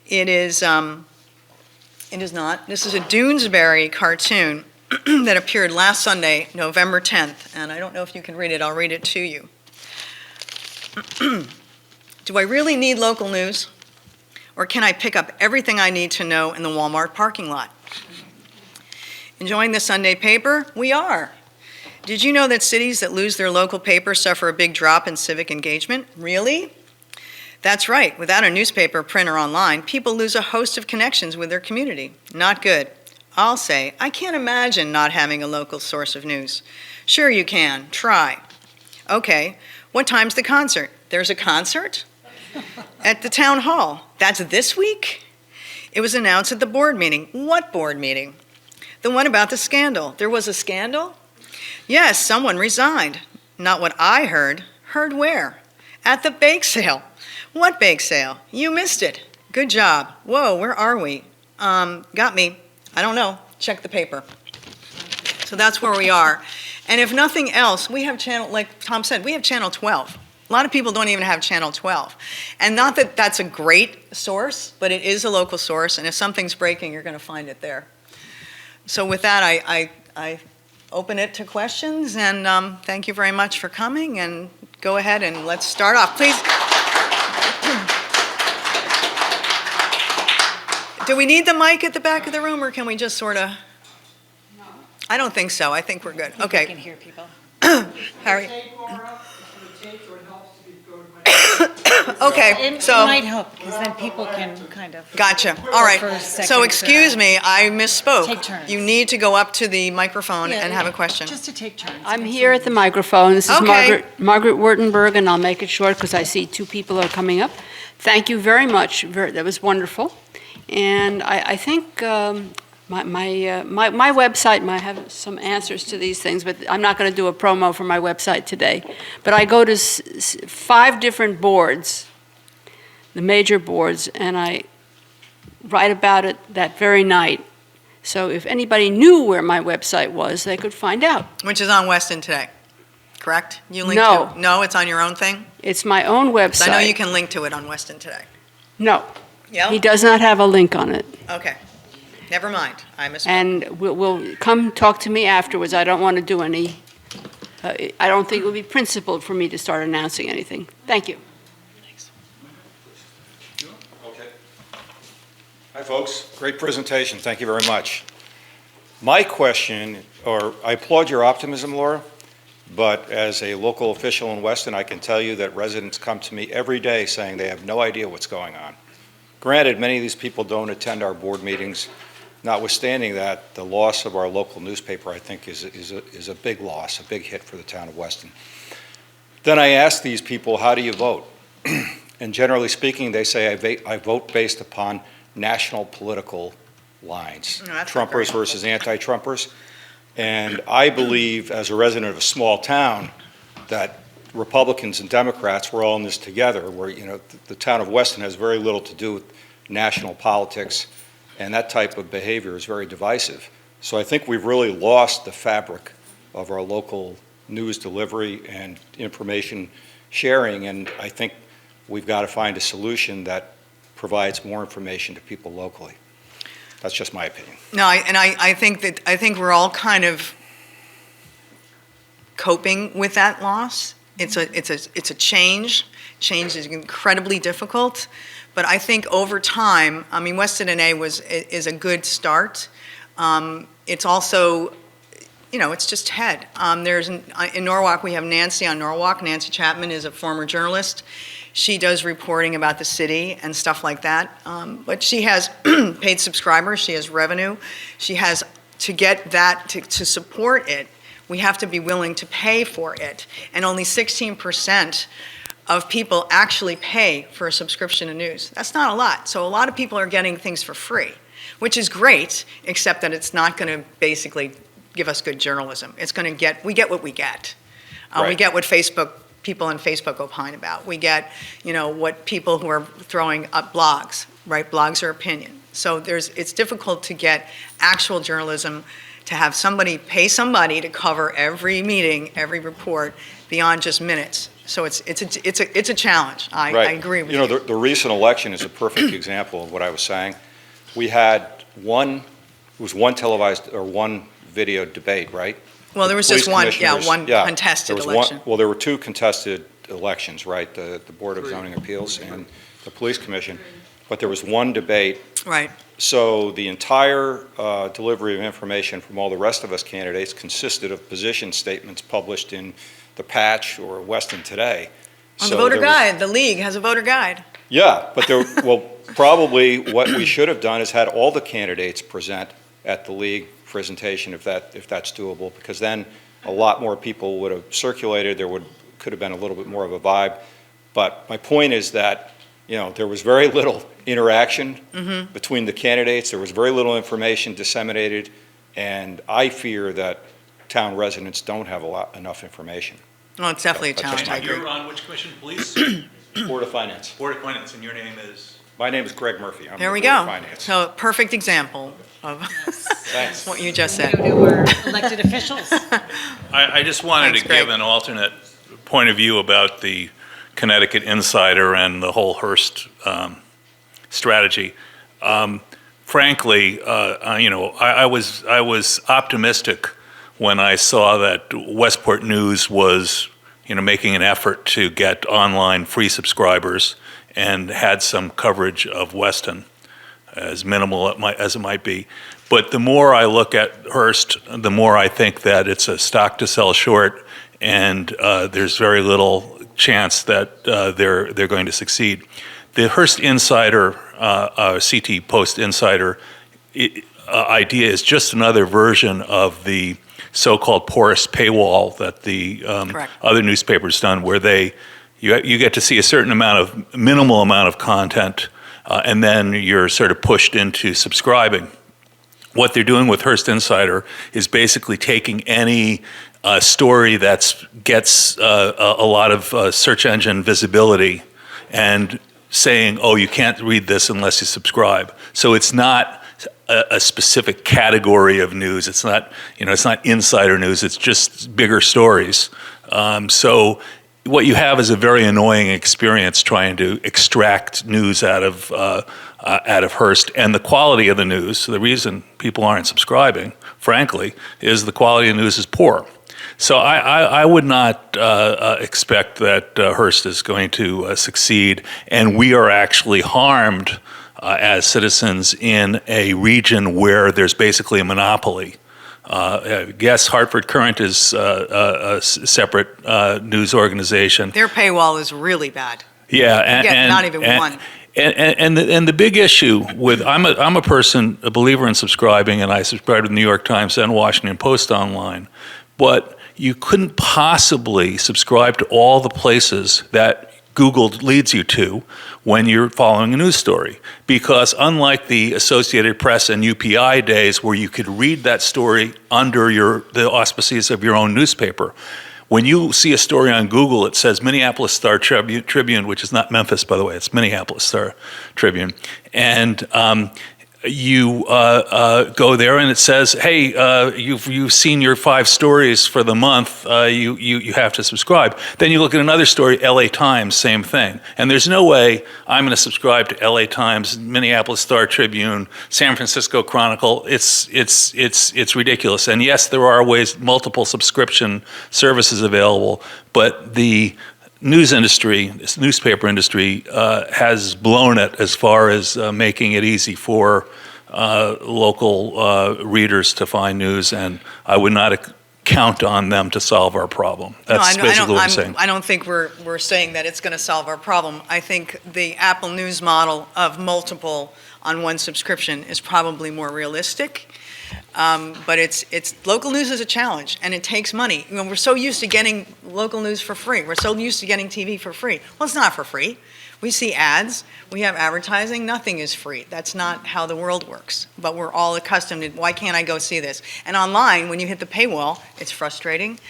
It is not. This is a Doonesbury cartoon that appeared last Sunday, November 10th, and I don't know if you can read it. I'll read it to you. Do I really need local news? Or can I pick up everything I need to know in the Walmart parking lot? Enjoying the Sunday paper? We are. Did you know that cities that lose their local paper suffer a big drop in civic engagement? Really? That's right. Without a newspaper, print, or online, people lose a host of connections with their community. Not good. I'll say, I can't imagine not having a local source of news. Sure you can. Try. Okay. What time's the concert? There's a concert? At the town hall. That's this week? It was announced at the board meeting. What board meeting? The one about the scandal. There was a scandal? Yes, someone resigned. Not what I heard. Heard where? At the bake sale. What bake sale? You missed it. Good job. Whoa, where are we? Got me. I don't know. Check the paper. So that's where we are. And if nothing else, we have channel, like Tom said, we have channel 12. A lot of people don't even have channel 12. And not that that's a great source, but it is a local source, and if something's breaking, you're going to find it there. So with that, I open it to questions, and thank you very much for coming, and go ahead and let's start off. Please. Do we need the mic at the back of the room, or can we just sort of? No. I don't think so. I think we're good. Okay. I can hear people. Harry. Okay, It so. might help, because then people can kind of. Gotcha. All right. For a second So to excuse me, I misspoke. take turns. You need to go up to the microphone and have a question. Just to take turns. I'm here at the microphone. This is Okay. Margaret Wurtenberg, and I'll make it short because I see two people are coming up. Thank you very much. That was wonderful. And I think my website might have some answers to these things, but I'm not going to do a promo for my website today. But I go to 5 different boards, the major boards, and I write about it that very night. So if anybody knew where my website was, they could find out. Which is on Weston today, correct? You link No. to? No, it's on your own thing? It's my own website. I know you can link to it on Weston today. No, Yeah? he does not have a link on it. Okay. Never mind. I misspoke. And we'll come talk to me afterwards. I don't want to do any, I don't think it would be principled for me to start announcing anything. Thank you. Okay. Hi, folks. Great presentation. Thank you very much. My question, or I applaud your optimism, Laura, but as a local official in Weston, I can tell you that residents come to me every day saying they have no idea what's going on. Granted, many of these people don't attend our board meetings. Notwithstanding that, the loss of our local newspaper, I think, is a big loss, a big hit for the town of Weston. Then I ask these people, how do you vote? And generally speaking, they say, I vote based upon national political lines, No, that's not very Trumpers versus anti-Trumpers. And I believe, as a resident of a small town, that Republicans and Democrats, we're all in this together, where, you know, the town of Weston has very little to do with national politics, and that type of behavior is very divisive. So I think we've really lost the fabric of our local news delivery and information sharing, and I think we've got to find a solution that provides more information to people locally. That's just my opinion. No, I think we're all kind of coping with that loss. It's a change. Change is incredibly difficult, but I think over time, I mean, Weston NA is a good start. It's also, you know, it's just head. In Norwalk, we have Nancy on Norwalk. Nancy Chapman is a former journalist. She does reporting about the city and stuff like that. But she has paid subscribers. She has revenue. She has, to get that, to support it, we have to be willing to pay for it. And only 16% of people actually pay for a subscription to news. That's not a lot. So a lot of people are getting things for free, which is great, except that it's not going to basically give us good journalism. It's going to we get what we get. We Right. get what people on Facebook opine about. We get, you know, what people who are throwing up blogs, right? Blogs are opinion. So it's difficult to get actual journalism, to have somebody pay somebody to cover every meeting, every report, beyond just minutes. So it's a challenge. I agree with you. You know, the recent election is a perfect example of what I was saying. We had one televised or one video debate, right? Well, there was Police just one, commissioners- one yeah, contested there was election. Well, there were 2 contested elections, right? The Board of Zoning Appeals and the Police Commission, but there was one debate. Right. So the entire delivery of information from all the rest of us candidates consisted of position statements published in the Patch or Weston Today. On So the voter there was- guide, the league has a voter guide. Yeah, but probably what we should have done is had all the candidates present at the league presentation, if that's doable, because then a lot more people would have circulated. Could have been a little bit more of a vibe. But my point is that, you know, there was very little interaction between the candidates. There was very little information disseminated, and I fear that town residents don't have enough information. Well, it's definitely a That's challenge, just I And agree. you're on which commission, police? Board of Finance. Board of Finance, and your name is? My name is Greg Murphy. I'm There the we Board of go. Finance. So, perfect example of Thanks. what you just said. To our elected officials. I just wanted Thanks, to give Greg. an alternate point of view about the Connecticut Insider and the whole Hearst strategy. Frankly, you know, I was optimistic when I saw that Westport News was, you know, making an effort to get online free subscribers and had some coverage of Weston, as minimal as it might be. But the more I look at Hearst, the more I think that it's a stock to sell short, and there's very little chance that they're going to succeed. The Hearst Insider, CT Post Insider idea is just another version of the so-called porous paywall that the Correct. other newspapers done, where they, You get to see a certain minimal amount of content, and then you're sort of pushed into subscribing. What they're doing with Hearst Insider is basically taking any story that gets a lot of search engine visibility and saying, oh, you can't read this unless you subscribe. So it's not a specific category of news. It's not, it's not insider news. It's just bigger stories. So what you have is a very annoying experience trying to extract news out of Hearst, and the quality of the news. So the reason people aren't subscribing, frankly, is the quality of the news is poor. So I would not expect that Hearst is going to succeed, and we are actually harmed as citizens in a region where there's basically a monopoly. Yes, Hartford Courant is a separate news organization. Their paywall is really bad. Yeah, and Not even one. And the big issue with I'm a believer in subscribing, and I subscribe to the New York Times and Washington Post online, but you couldn't possibly subscribe to all the places that Google leads you to when you're following a news story, because unlike the Associated Press and UPI days where you could read that story under the auspices of your own newspaper, when you see a story on Google, it says Minneapolis Star Tribune, which is not Memphis, by the way, it's Minneapolis Star Tribune, and you go there and it says, hey, you've seen your 5 stories for the month, you have to subscribe. Then you look at another story, LA Times, same thing. And there's no way I'm going to subscribe to LA Times, Minneapolis Star Tribune, San Francisco Chronicle. It's ridiculous. And yes, there are multiple subscription services available, but the news industry, this newspaper industry, has blown it as far as making it easy for local readers to find news, and I would not count on them to solve our problem. That's basically what I'm saying. I don't think we're saying that it's going to solve our problem. I think the Apple News model of multiple on one subscription is probably more realistic. But it's local news is a challenge, and it takes money. We're so used to getting local news for free. We're so used to getting TV for free. Well, it's not for free. We see ads. We have advertising. Nothing is free. That's not how the world works. But we're all accustomed to, why can't I go see this? And online, when you hit the paywall, it's frustrating.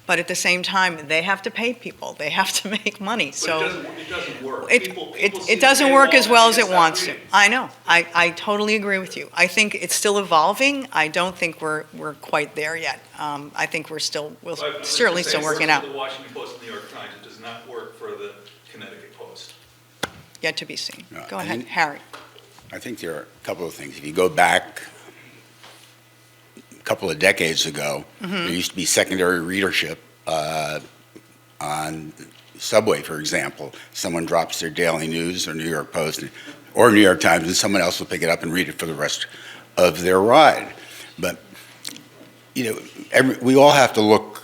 But at the same time, they have to pay people. They have to make money. So it doesn't work. It doesn't work as well as it wants to. I know. I totally agree with you. I think it's still evolving. I don't think we're quite there yet. I think we'll certainly still working out. The Washington Post and the New York Times, it does not work for the Connecticut Post. Yet to be seen. No, Go ahead, Harry. I think there are a couple of things. If you go back a couple of decades ago, there used to be secondary readership on subway, for example. Someone drops their Daily News or New York Post or New York Times, and someone else will pick it up and read it for the rest of their ride. But, we all have to look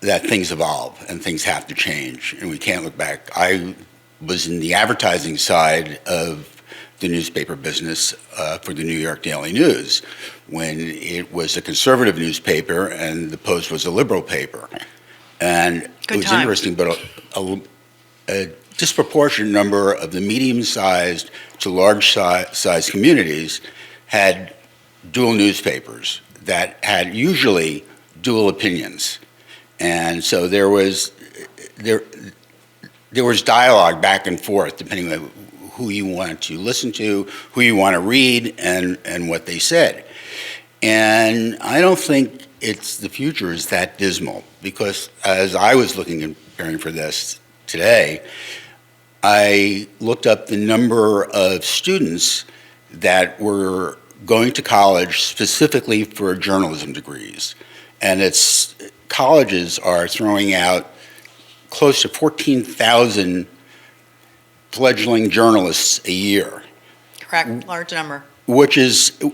that things evolve and things have to change, and we can't look back. I was in the advertising side of the newspaper business for the New York Daily News when it was a conservative newspaper and the Post was a liberal paper. And it was interesting, but a disproportionate number of the medium-sized to large-sized communities had dual newspapers that had usually dual opinions. And so there was dialogue back and forth depending on who you want to listen to, who you want to read, and what they said. And I don't think the future is that dismal, because as I was looking and preparing for this today, I looked up the number of students that were going to college specifically for journalism degrees. And colleges are throwing out close to 14,000 fledgling journalists a year. Correct, large number. Which is, to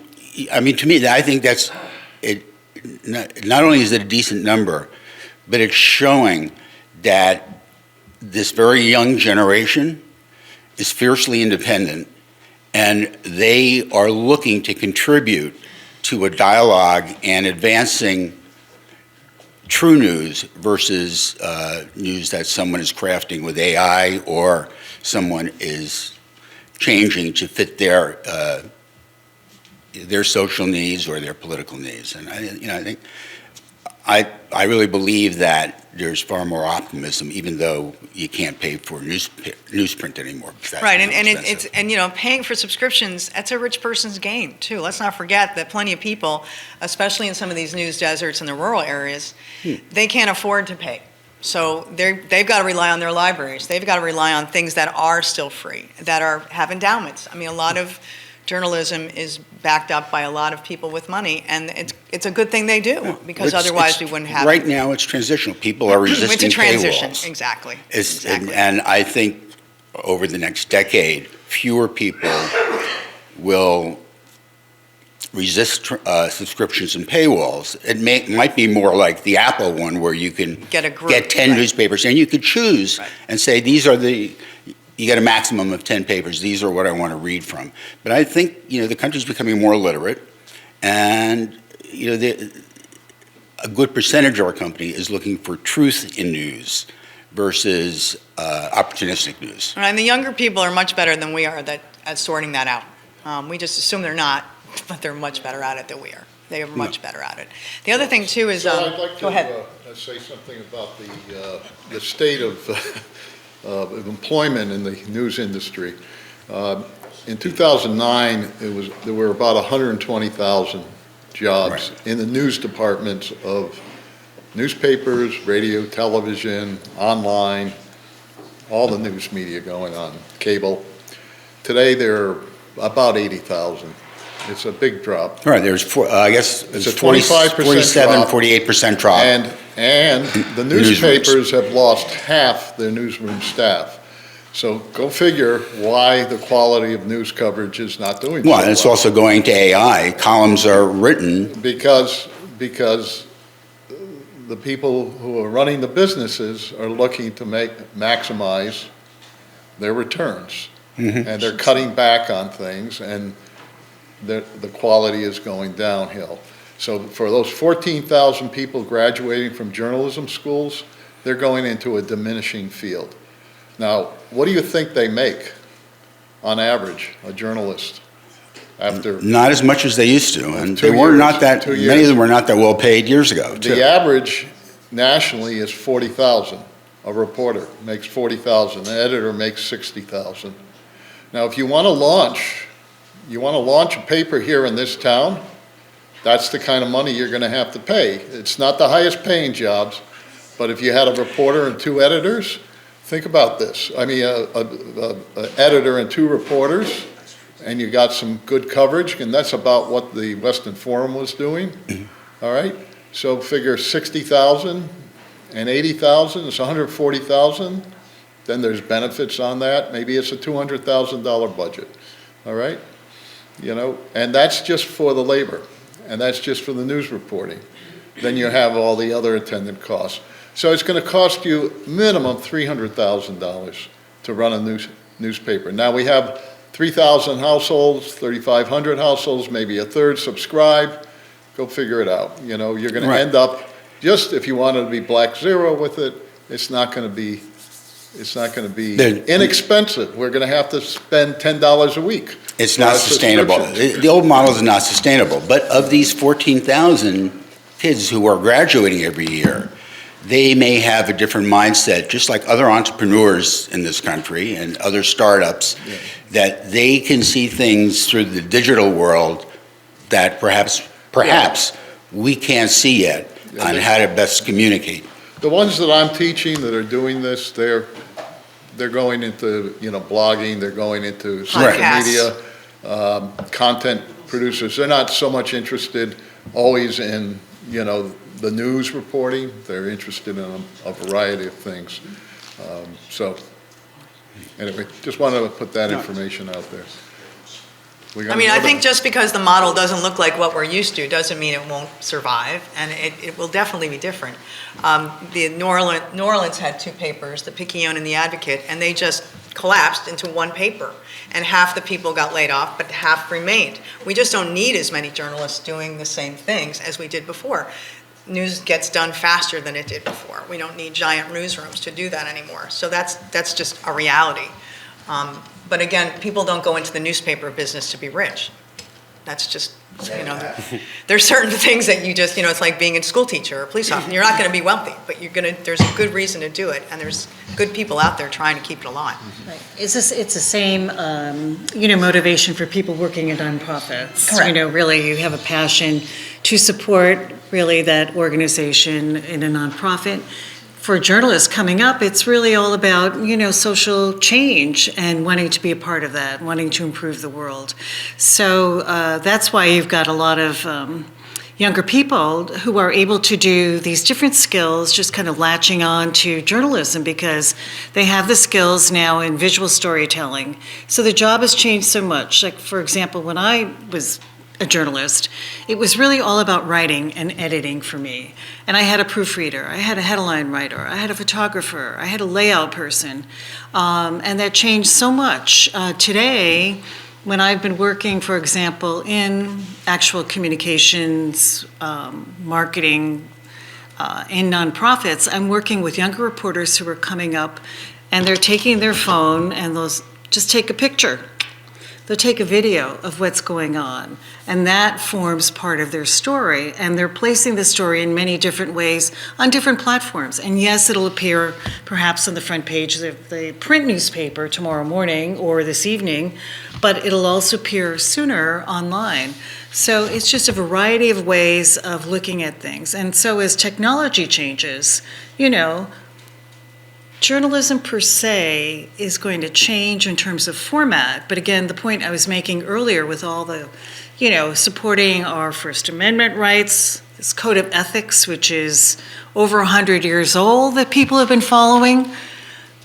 me, I think that's it. Not only is it a decent number, but it's showing that this very young generation is fiercely independent, and they are looking to contribute to a dialogue and advancing true news versus news that someone is crafting with AI or someone is changing to fit their social needs or their political needs. And I think I really believe that there's far more optimism, even though you can't pay for newsprint anymore. Because that's Right, more and expensive. it's paying for subscriptions, that's a rich person's game too. Let's not forget that plenty of people, especially in some of these news deserts in the rural areas, they can't afford to pay. So they've got to rely on their libraries. They've got to rely on things that are still free, that have endowments. I mean, a lot of journalism is backed up by a lot of people with money, and it's a good thing they do, because otherwise we wouldn't have Right it. now, it's transitional. People are resisting It's a transition, paywalls. exactly. And I think over the next decade, fewer people will resist subscriptions and paywalls. It might be more like the Apple one, where you can Get a group, get 10 right. newspapers, and you could choose Right. and say, you get a maximum of 10 papers, these are what I want to read from. But I think, the country's becoming more literate, and, a good percentage of our company is looking for truth in news versus opportunistic news. And the younger people are much better than we are at sorting that out. We just assume they're not, but they're much better at it than we are. They are much better at it. The other thing too is, So I'd like go ahead. to say something about the state of employment in the news industry. In 2009, there were about 120,000 jobs in the news departments of newspapers, radio, television, online, all the news media going on, cable. Today, there are about 80,000. It's a big drop. All right, I guess It's it's a 25% 47, drop. 48% drop. And the newspapers have lost half their newsroom staff. So go figure why the quality of news coverage is not doing so well. Well, and it's also going to AI. Columns are written. Because the people who are running the businesses are looking to maximize their returns. Mhm. And they're cutting back on things, and the quality is going downhill. So for those 14,000 people graduating from journalism schools, they're going into a diminishing field. Now, what do you think they make on average, a journalist, after? Not as much as they used to, and Two they were years, not that, 2 many years. of them were not that well paid years ago, too. The average nationally is 40,000. A reporter makes 40,000, an editor makes 60,000. Now, if you want to launch a paper here in this town, that's the kind of money you're going to have to pay. It's not the highest paying jobs, but if you had a reporter and 2 editors, think about this. I mean, an editor and 2 reporters, and you got some good coverage, and that's about what the Weston Forum was doing, all right? So figure 60,000 and 80,000, it's 140,000. Then there's benefits on that. Maybe it's a $200,000 budget, all right? And that's just for the labor, and that's just for the news reporting. Then you have all the other attendant costs. So it's going to cost you minimum $300,000 to run a newspaper. Now we have 3,000 households, 3,500 households, maybe a third subscribe. Go figure it out. You're going to end up, just if you wanted to be black zero with it, it's not going to be inexpensive. We're going to have to spend $10 a week. It's not sustainable. The old model is not sustainable. But of these 14,000 kids who are graduating every year, they may have a different mindset, just like other entrepreneurs in this country and other startups, that they can see things through the digital world that perhaps we can't see yet on how to best communicate. The ones that I'm teaching that are doing this, they're going into blogging, they're going into social media, content producers. They're not so much interested always in the news reporting. They're interested in a variety of things. So anyway, just wanted to put that information out there. I think just because the model doesn't look like what we're used to doesn't mean it won't survive, and it will definitely be different. The New Orleans had 2 papers, the Picayune and the Advocate, and they just collapsed into one paper, and half the people got laid off, but half remained. We just don't need as many journalists doing the same things as we did before. news gets done faster than it did before. We don't need giant newsrooms to do that anymore. So that's just a reality. But again, people don't go into the newspaper business to be rich. That's just, there's certain things that you just, it's like being a school teacher or a police officer. You're not going to be wealthy, but there's a good reason to do it, and there's good people out there trying to keep it alive. Right. It's the same, motivation for people working in nonprofits. Correct. Really, you have a passion to support really that organization in a nonprofit. For journalists coming up, it's really all about, social change and wanting to be a part of that, wanting to improve the world. So that's why you've got a lot of younger people who are able to do these different skills, just kind of latching on to journalism because they have the skills now in visual storytelling. So the job has changed so much. Like, for example, when I was a journalist, it was really all about writing and editing for me. And I had a proofreader, I had a headline writer, I had a photographer, I had a layout person, and that changed so much. Today, when I've been working, for example, in actual communications, marketing, in nonprofits, I'm working with younger reporters who are coming up, and they're taking their phone and they'll just take a picture. They'll take a video of what's going on, and that forms part of their story, and they're placing the story in many different ways on different platforms. And yes, it'll appear perhaps on the front page of the print newspaper tomorrow morning or this evening, but it'll also appear sooner online. So it's just a variety of ways of looking at things. And so as technology changes, journalism per se is going to change in terms of format, but again, the point I was making earlier with all the, supporting our First Amendment rights, this code of ethics, which is over 100 years old that people have been following,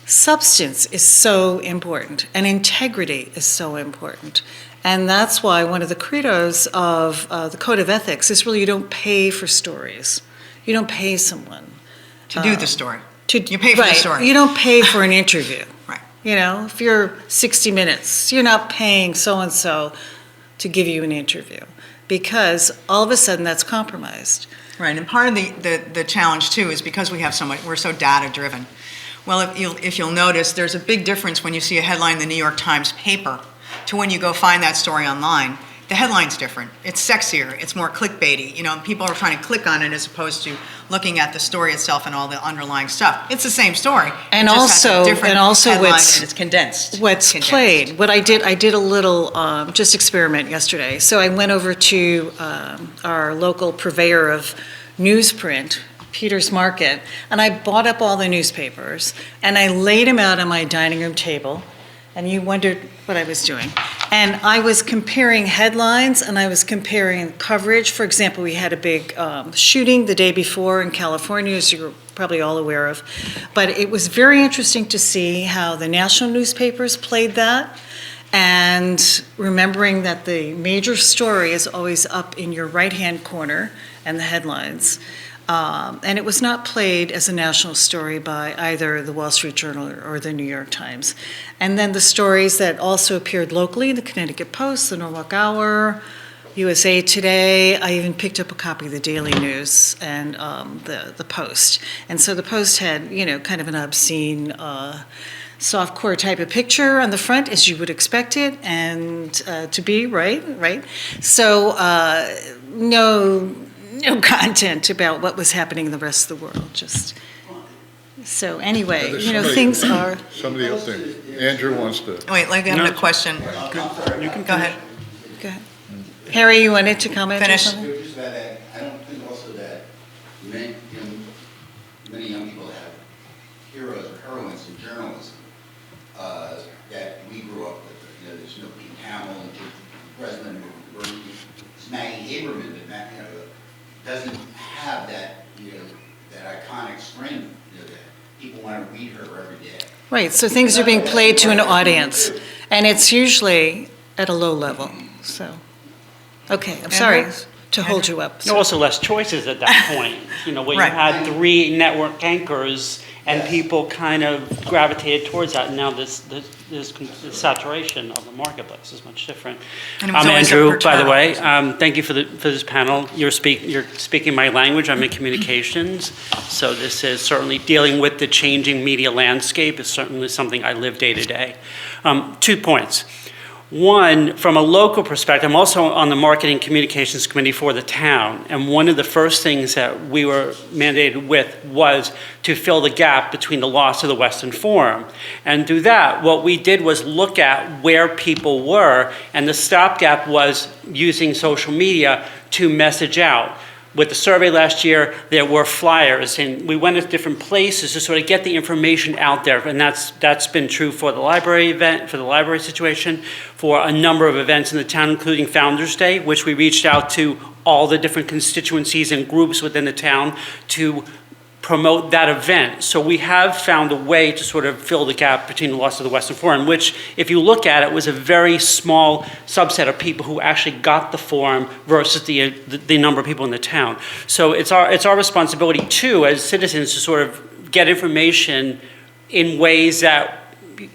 substance is so important, and integrity is so important. And that's why one of the credos of the code of ethics is really you don't pay for stories. You don't pay someone To do the story. You pay for the Right. story. You don't pay for an interview. Right. If you're 60 Minutes, you're not paying so-and-so to give you an interview because all of a sudden that's compromised. Right, and part of the challenge too is because we're so data driven. Well, if you'll notice, there's a big difference when you see a headline in the New York Times paper to when you go find that story online. The headline's different. It's sexier. It's more clickbaity. People are trying to click on it as opposed to looking at the story itself and all the underlying stuff. It's the same story. And it just has a different headline what's and it's condensed. What's It's played. condensed. What I did a little just experiment yesterday. So I went over to our local purveyor of newsprint, Peter's Market, and I bought up all the newspapers and I laid them out on my dining room table. And you wondered what I was doing. And I was comparing headlines and I was comparing coverage. For example, we had a big shooting the day before in California, as you're probably all aware of. But it was very interesting to see how the national newspapers played that. And remembering that the major story is always up in your right-hand corner and the headlines. And it was not played as a national story by either the Wall Street Journal or the New York Times. And then the stories that also appeared locally, the Connecticut Post, the Norwalk Hour, USA Today. I even picked up a copy of the Daily News and the Post. And so the Post had, kind of an obscene, softcore type of picture on the front, as you would expect it, and to be, right? So no content about what was happening in the rest of the world, just. So anyway, things are. Somebody else there. Andrew wants to. Wait, I have a question. You can Go ahead. Go ahead. Harry, you wanted to comment or Finish. something? Just about that, I don't think also that many young people have heroes or heroines in journalism that we grew up with. There's no Pete Hamill, President of Maggie Haberman, that doesn't have that that iconic strength that people want to read her every day. Right, so things are being played to an audience, and it's usually at a low level, so. Okay, I'm sorry to hold you up. There are also less choices at that point. Where Right. you had 3 network anchors And Yes. people kind of gravitated towards that, and now this saturation of the marketplace is much different. And it was I'm always a Andrew, per by the child. way. Thank you for this panel. You're speaking my language. I'm in communications, so this is certainly dealing with the changing media landscape is certainly something I live day to day. 2 points. One, from a local perspective, I'm also on the Marketing Communications Committee for the town, and one of the first things that we were mandated with was to fill the gap between the loss of the Weston Forum. And through that, what we did was look at where people were, and the stopgap was using social media to message out. With the survey last year, there were flyers, and we went to different places to sort of get the information out there, and that's been true for the library event, for the library situation, for a number of events in the town, including Founders Day, which we reached out to all the different constituencies and groups within the town to promote that event. So we have found a way to sort of fill the gap between the loss of the Western Forum, which, if you look at it, was a very small subset of people who actually got the forum versus the number of people in the town. So it's our responsibility too, as citizens, to sort of get information in ways that,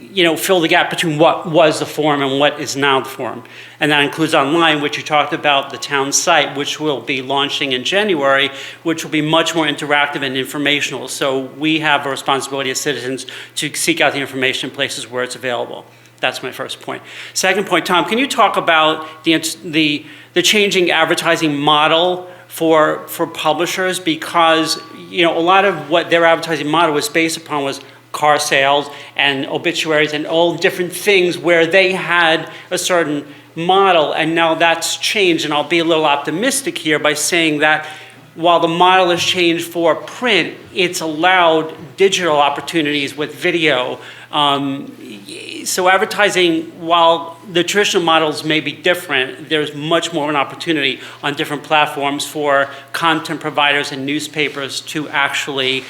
you know, fill the gap between what was the forum and what is now the forum. And that includes online, which you talked about, the town site, which will be launching in January, which will be much more interactive and informational. So we have a responsibility as citizens to seek out the information in places where it's available. That's my first point. Second point, Tom, can you talk about the changing advertising model for publishers? Because, you know, a lot of what their advertising model was based upon was car sales and obituaries and all different things where they had a certain model, and now that's changed. And I'll be a little optimistic here by saying that while the model has changed for print, it's allowed digital opportunities with video. So advertising, while the traditional models may be different, there's much more of an opportunity on different platforms for content providers and newspapers to actually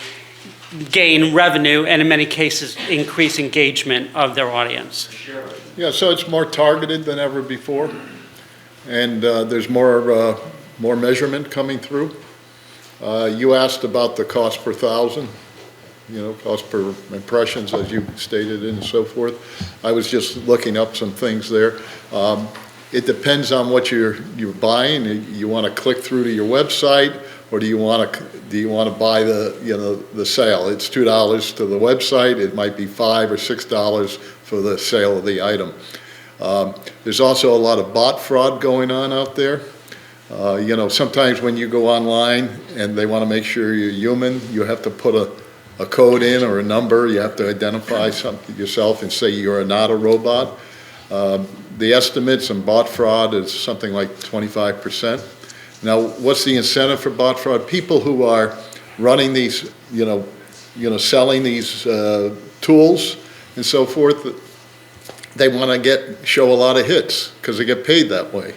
gain revenue and in many cases increase engagement of their audience. Yeah, so it's more targeted than ever before, and there's more measurement coming through. You asked about the cost per thousand, you know, cost per impressions, as you stated, and so forth. I was just looking up some things there. It depends on what you're buying. You want to click through to your website, or do you want to buy the sale? It's $2 to the website. It might be $5 or $6 for the sale of the item. There's also a lot of bot fraud going on out there. You know, sometimes when you go online and they want to make sure you're human, you have to put a code in or a number. You have to identify something yourself and say you're not a robot. The estimates on bot fraud is something like 25%. Now, what's the incentive for bot fraud? People who are running these, selling these tools and so forth, they want to show a lot of hits because they get paid that way,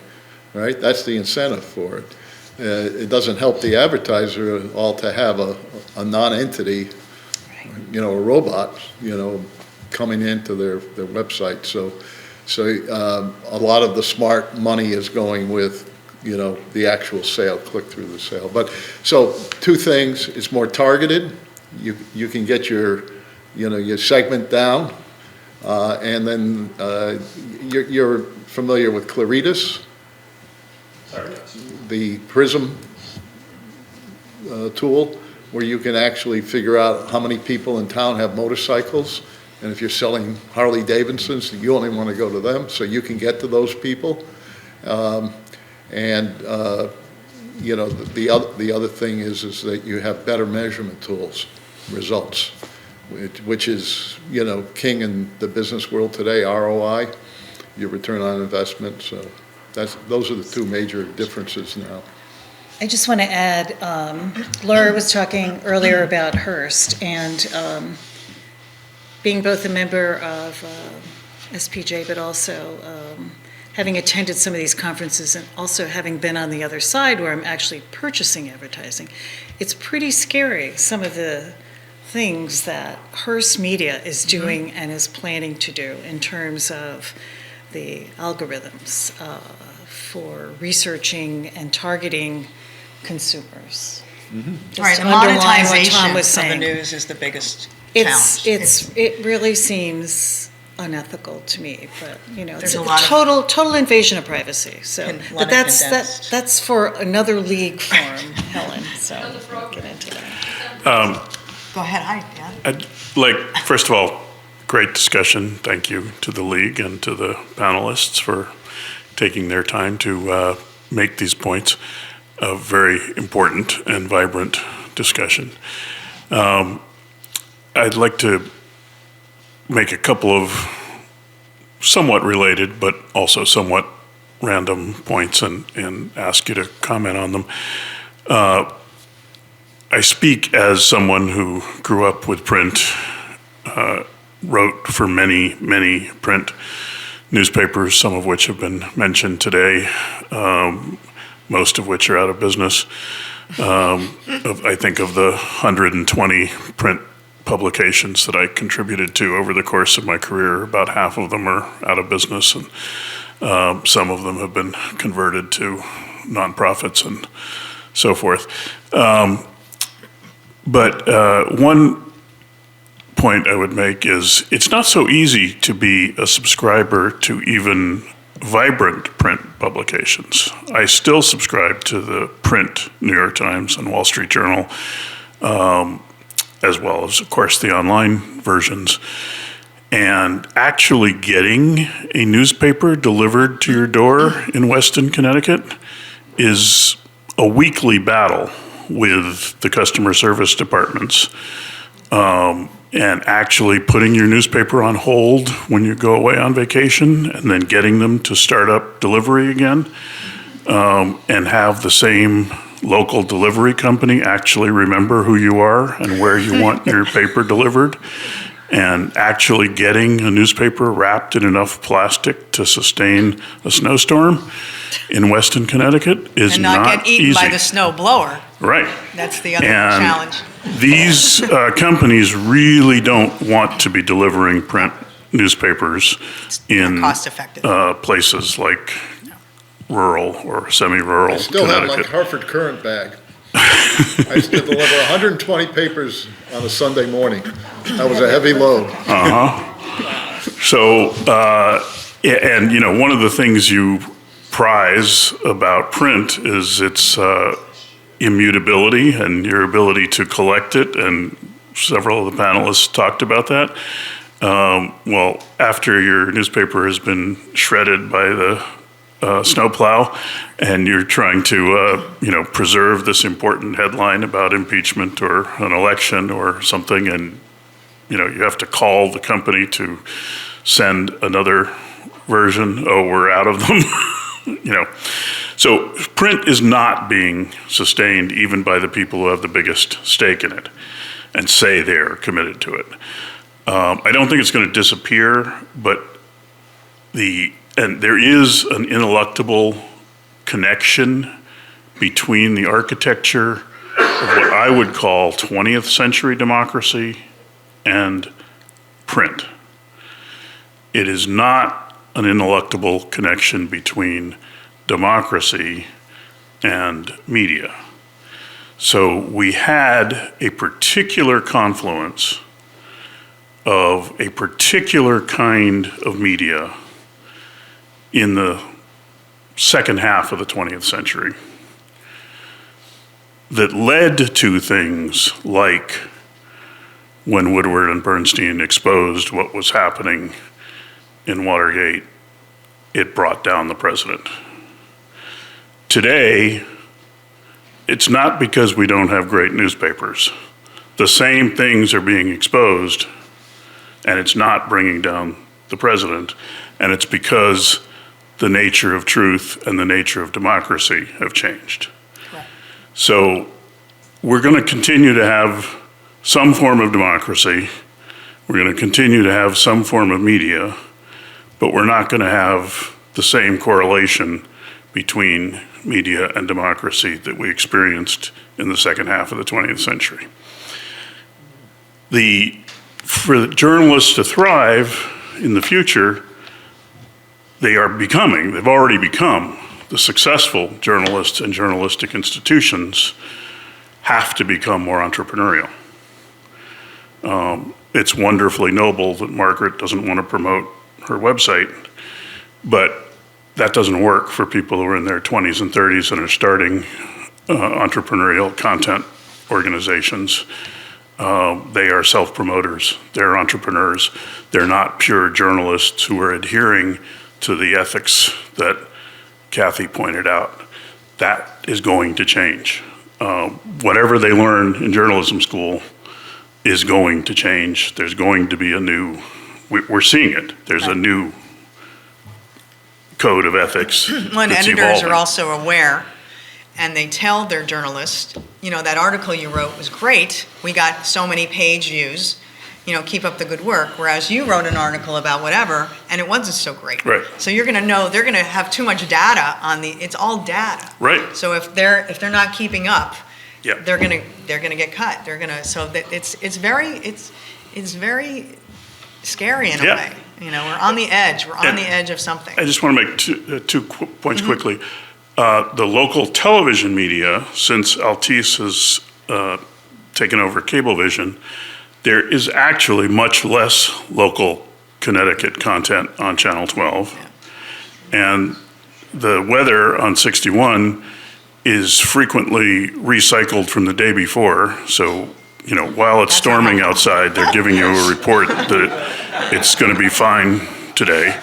right? That's the incentive for it. It doesn't help the advertiser at all to have a non-entity, a robot, coming into their website. So a lot of the smart money is going with, the actual sale, click through the sale. But so two things: it's more targeted. You can get your segment down, and then you're familiar with Claritas, the Prism tool, where you can actually figure out how many people in town have motorcycles. And if you're selling Harley Davidsons, you only want to go to them, so you can get to those people. The other thing is that you have better measurement tools, results, which is king in the business world today. ROI, your return on investment. So those are the two major differences now. I just want to add, Laura was talking earlier about Hearst, and being both a member of SPJ, but also having attended some of these conferences and also having been on the other side where I'm actually purchasing advertising, it's pretty scary, some of the things that Hearst Media is doing and is planning to do in terms of the algorithms for researching and targeting consumers. Right, to the underline what monetization Tom of was the saying. news is the biggest It's, challenge. it really seems unethical to me, but, There's it's a a lot of- total invasion of privacy, so. And a lot But of condensed. that's for another league forum, Helen, so we'll get into that. Go ahead, I'd like, first of all, great discussion. Thank you to the league and to the panelists for taking their time to make these points. A very important and vibrant discussion. I'd like to make a couple of somewhat related but also somewhat random points and ask you to comment on them. I speak as someone who grew up with print, wrote for many, many print newspapers, some of which have been mentioned today, most of which are out of business. I think of the 120 print publications that I contributed to over the course of my career, about half of them are out of business, and some of them have been converted to nonprofits and so forth. But one point I would make is it's not so easy to be a subscriber to even vibrant print publications. I still subscribe to the print New York Times and Wall Street Journal, as well as, of course, the online versions. And actually getting a newspaper delivered to your door in Weston, Connecticut is a weekly battle with the customer service departments. And actually putting your newspaper on hold when you go away on vacation and then getting them to start up delivery again, and have the same local delivery company actually remember who you are and where you want your paper delivered, and actually getting a newspaper wrapped in enough plastic to sustain a snowstorm in Weston, Connecticut is And not not get eaten easy. by the snow blower. Right. That's the other And challenge. These companies really don't want to be delivering print newspapers in Cost effective. places like rural or semi-rural I still have my Connecticut. Hartford Current bag. I used to deliver 120 papers on a Sunday morning. That was a heavy load. So, and one of the things you prize about print is its immutability and your ability to collect it, and several of the panelists talked about that. Well, after your newspaper has been shredded by the snowplow, and you're trying to, preserve this important headline about impeachment or an election or something, and, you have to call the company to send another version. Oh, we're out of them. So print is not being sustained even by the people who have the biggest stake in it and say they're committed to it. I don't think it's going to disappear, but there is an ineluctable connection between the architecture of what I would call 20th century democracy and print. It is not an ineluctable connection between democracy and media. So we had a particular confluence of a particular kind of media in the second half of the 20th century that led to things like when Woodward and Bernstein exposed what was happening in Watergate, it brought down the president. Today, it's not because we don't have great newspapers. The same things are being exposed, and it's not bringing down the president, and it's because the nature of truth and the nature of democracy have changed. Right. So we're going to continue to have some form of democracy. We're going to continue to have some form of media, but we're not going to have the same correlation between media and democracy that we experienced in the second half of the 20th century. For the journalists to thrive in the future, they've already become the successful journalists and journalistic institutions have to become more entrepreneurial. It's wonderfully noble that Margaret doesn't want to promote her website, but that doesn't work for people who are in their 20s and 30s and are starting entrepreneurial content organizations. They are self-promoters, they're entrepreneurs. They're not pure journalists who are adhering to the ethics that Kathy pointed out. That is going to change. Whatever they learn in journalism school is going to change. There's going to be a new, we're seeing it. There's a new code of ethics When that's editors evolving. are also aware, and they tell their journalists, you know, that article you wrote was great, we got so many page views, you know, keep up the good work, whereas you wrote an article about whatever, and it wasn't so great. Right. So you're gonna know, they're gonna have too much data on it's all data. Right. So if they're not keeping up, Yeah. they're gonna get cut, so that it's very scary in a Yeah. way. You know, we're on the edge of something. I just want to make two points quickly. The local television media, since Altice has taken over Cablevision, there is actually much less local Connecticut content on Channel 12. And the weather on 61 is frequently recycled from the day before. So, you know, while it's storming outside, they're giving you a report that it's going to be fine today.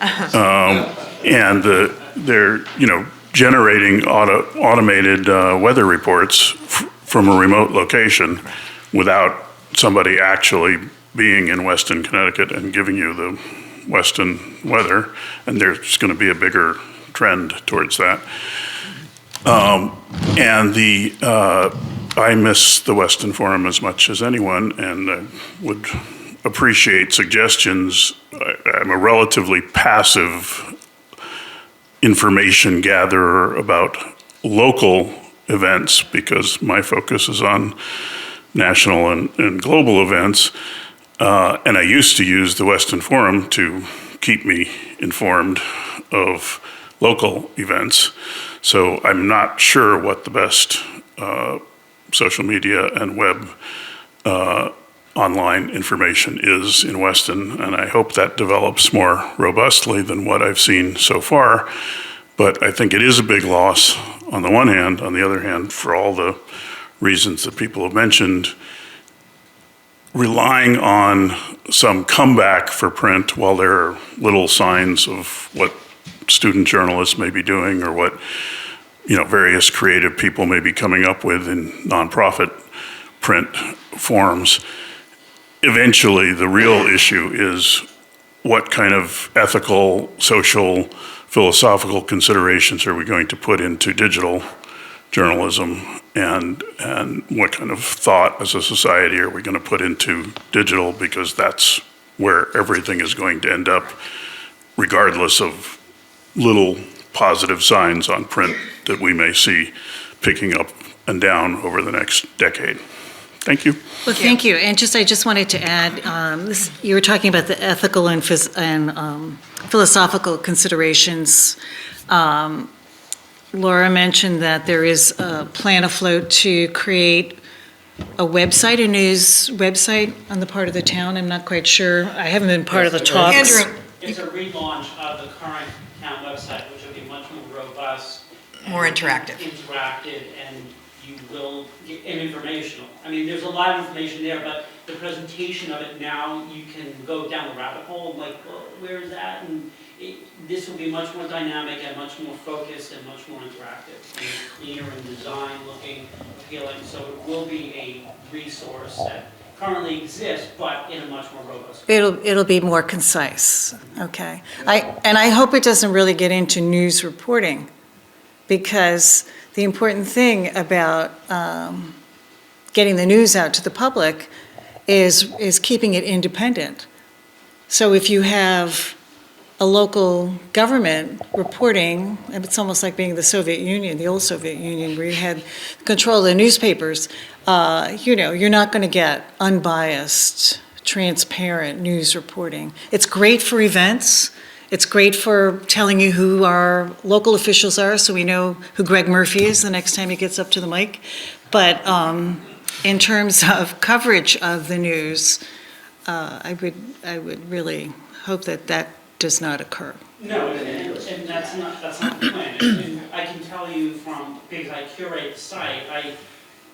And they're, you know, generating automated weather reports from a remote location without somebody actually being in Weston, Connecticut and giving you the Weston weather. And there's going to be a bigger trend towards that. I miss the Weston Forum as much as anyone, and I would appreciate suggestions. I'm a relatively passive information gatherer about local events because my focus is on national and global events. And I used to use the Weston Forum to keep me informed of local events. So I'm not sure what the best social media and web online information is in Weston, and I hope that develops more robustly than what I've seen so far. But I think it is a big loss on the one hand. On the other hand, for all the reasons that people have mentioned, relying on some comeback for print while there are little signs of what student journalists may be doing or what, you know, various creative people may be coming up with in nonprofit print forms. Eventually, the real issue is what kind of ethical, social, philosophical considerations are we going to put into digital journalism, and what kind of thought as a society are we going to put into digital, because that's where everything is going to end up, regardless of little positive signs on print that we may see picking up and down over the next decade. Thank you. Well, thank you. And I just wanted to add, you were talking about the ethical and philosophical considerations. Laura mentioned that there is a plan afloat to create a website, a news website on the part of the town. I'm not quite sure. I haven't been part of the talks. Andrew. It's a relaunch of the current town website, which will be much more robust. More interactive. Interactive, and you will get, and informational. I mean, there's a lot of information there, but the presentation of it now, you can go down the rabbit hole, like, well, where is that? And this will be much more dynamic and much more focused and much more interactive, and cleaner in design, looking, appealing. So it will be a resource that currently exists, but in a much more robust way. It'll be more concise, okay? I hope it doesn't really get into news reporting, because the important thing about getting the news out to the public is keeping it independent. So if you have a local government reporting, and it's almost like being the Soviet Union, the old Soviet Union, where you had control of the newspapers, you know, you're not going to get unbiased, transparent news reporting. It's great for events. It's great for telling you who our local officials are, so we know who Greg Murphy is the next time he gets up to the mic. But in terms of coverage of the news, I would really hope that does not occur. No, and that's not the plan. And I can tell you because I curate the site,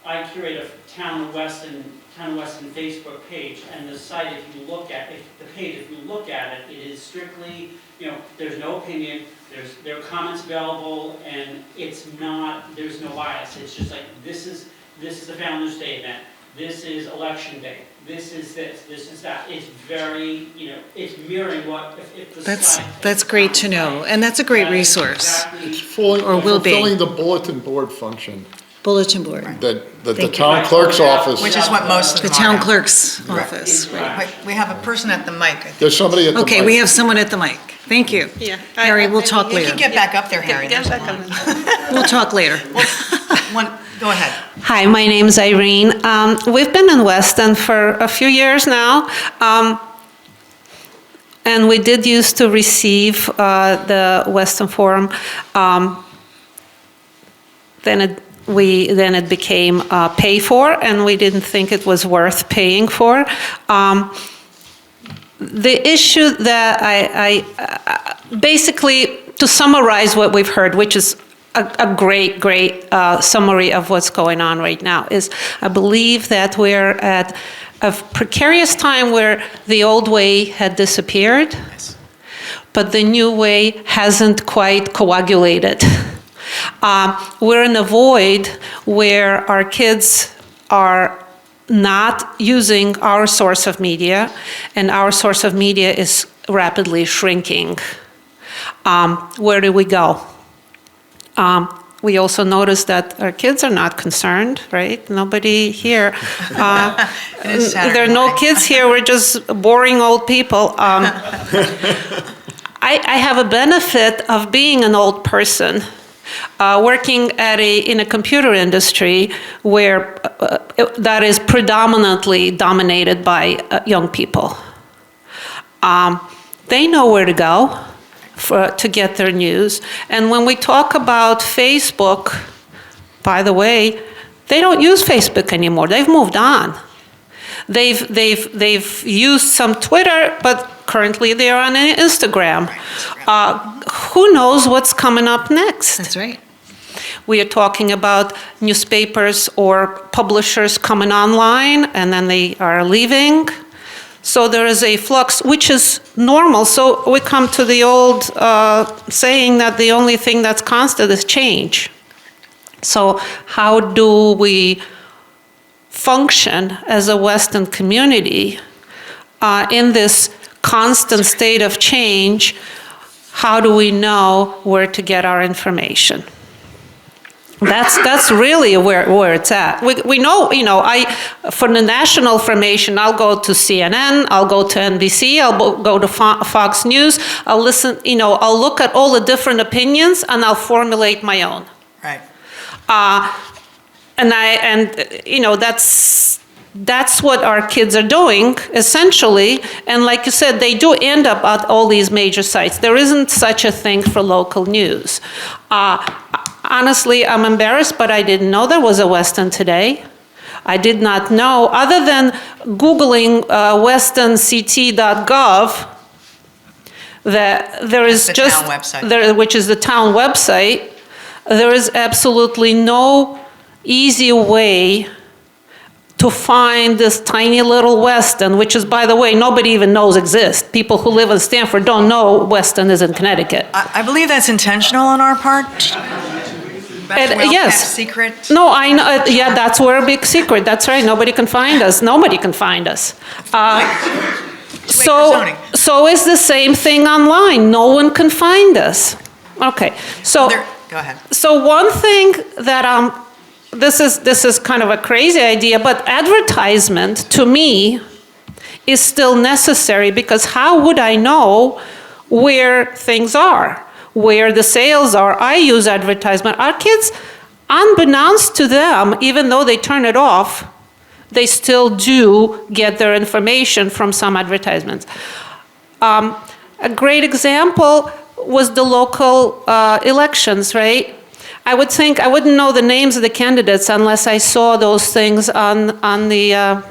I curate a Town of Weston Facebook page, and the site, if you look at it, it is strictly, there's no opinion, there are comments available, and there's no bias. It's just like, this is the Founders Day event, this is Election Day, this is that. It's very, it's mirroring what, if the site. That's great to know, and that's a great resource. Exactly. It's fulfilling the bulletin board function Bulletin board. that the Thank you. town clerk's office. Which is what most of The them town are. clerk's office, right. Wait, we have a person at the mic. I think. There's somebody at the Okay, mic. we have someone at the mic. Thank you. Yeah. Harry, we'll talk You later. can get back up there, Harry. Get There's back one. on. We'll talk later. Go ahead. Hi, my name's Irene. We've been in Weston for a few years now, and we did used to receive the Weston Forum. Then it became pay for, and we didn't think it was worth paying for. The issue that I basically, to summarize what we've heard, which is a great summary of what's going on right now, is I believe that we're at a precarious time where the old way had disappeared, but the new way hasn't quite coagulated. We're in a void where our kids are not using our source of media, and our source of media is rapidly shrinking. Where do we go? We also noticed that our kids are not concerned, right? Nobody here. There are no kids here. We're just boring old people. I have a benefit of being an old person, working in a computer industry where that is predominantly dominated by young people. They know where to go to get their news. And when we talk about Facebook, by the way, they don't use Facebook anymore. They've moved on. They've used some Twitter, but currently they're on Instagram. Who knows what's coming up next? That's right. We are talking about newspapers or publishers coming online, and then they are leaving. So there is a flux, which is normal. So we come to the old saying that the only thing that's constant is change. So how do we function as a Western community in this constant state of change? How do we know where to get our information? That's really where it's at. We know, for the national information, I'll go to CNN, I'll go to NBC, I'll go to Fox News, I'll listen, I'll look at all the different opinions and I'll formulate my own. Right. That's what our kids are doing, essentially. And like you said, they do end up at all these major sites. There isn't such a thing for local news. Honestly, I'm embarrassed, but I didn't know there was a Weston Today. I did not know, other than Googling westonct.gov, that there is That's the town website. which is the town website. There is absolutely no easy way to find this tiny little Weston, which is, by the way, nobody even knows exists. People who live in Stamford don't know Weston is in Connecticut. I believe that's intentional on our part. That's a well-kept secret. No, I know. Yeah, that's where a big secret. That's right. Nobody can find us. Nobody can find us. So it's the same thing online. No one can find us. Okay. So go ahead. So one thing that this is kind of a crazy idea, but advertisement to me is still necessary, because how would I know where things are, where the sales are? I use advertisement. Our kids, unbeknownst to them, even though they turn it off, they still do get their information from some advertisements. A great example was the local elections, right? I would think I wouldn't know the names of the candidates unless I saw those things on the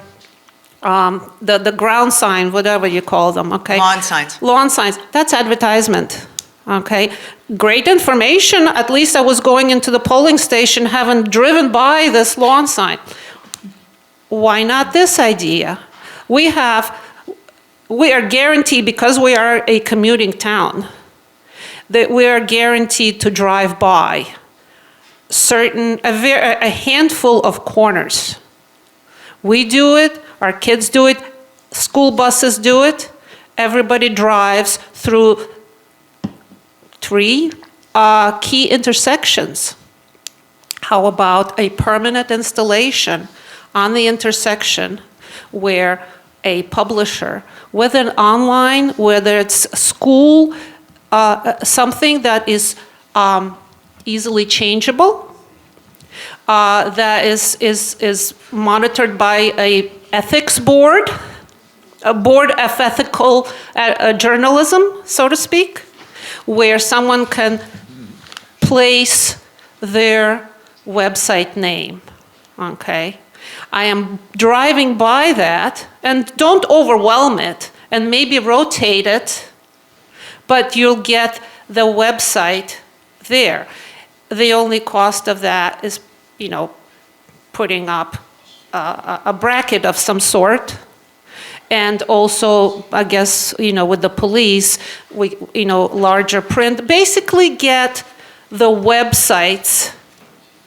ground sign, whatever you call them, okay? Lawn signs. Lawn signs, that's advertisement, okay? Great information, at least I was going into the polling station having driven by this lawn sign. Why not this idea? We are guaranteed, because we are a commuting town, that we are guaranteed to drive by a handful of corners. We do it, our kids do it, school buses do it, everybody drives through 3 key intersections. How about a permanent installation on the intersection where a publisher, whether online, whether it's school, something that is easily changeable, that is monitored by a ethics board, a board of ethical journalism, so to speak, where someone can place their website name, okay? I am driving by that, and don't overwhelm it, and maybe rotate it, but you'll get the website there. The only cost of that is, putting up a bracket of some sort. And also, I guess, with the police, larger print. Basically get the websites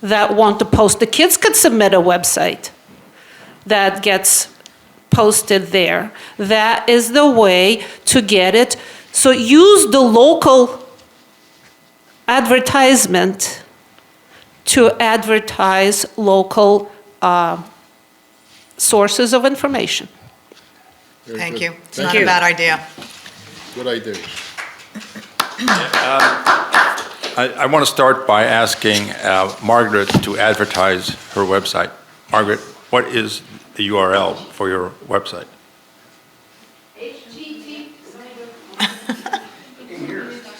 that want to post. The kids could submit a website that gets posted there. That is the way to get it. So use the local advertisement to advertise local sources of information. Very Thank good. you. It's Thank not you. a bad idea. Good idea. I want to start by asking Margaret to advertise her website. Margaret, what is the URL for your website?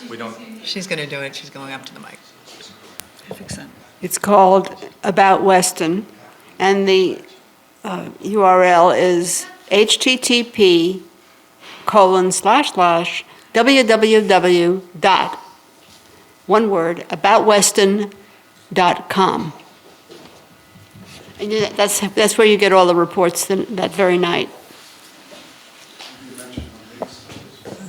We don't. She's going to do it. She's going up to the mic. It's called About Weston, and the URL is http://www.aboutweston.com. And that's where you get all the reports that very night.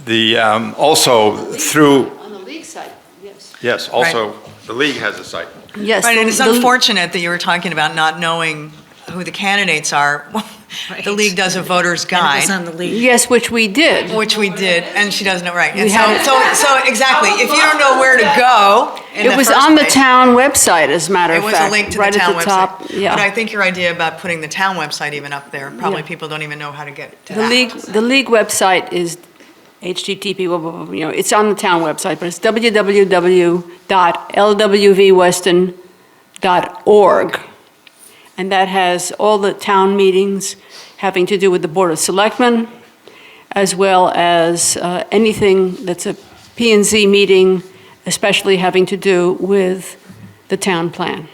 The also through On the league site, yes. yes, also the league has a site. Yes. Right, and it's unfortunate that you were talking about not knowing who the candidates are. The league does a voter's And it guide. was on the league. Yes, which we did. Which we did, and she doesn't know, right. And We so, had it. so exactly, if you don't know where to go in It was first on the place, town website, as a matter it of was fact. a link to right the town at the website. top. Yeah. But I think your idea about putting the town website even up there, probably Yeah. people don't even know how to get to The that. league website is HTTP, it's on the town website, but it's www.lwvweston.org. And that has all the town meetings having to do with the Board of Selectmen, as well as anything that's a P&Z meeting, especially having to do with the town plan.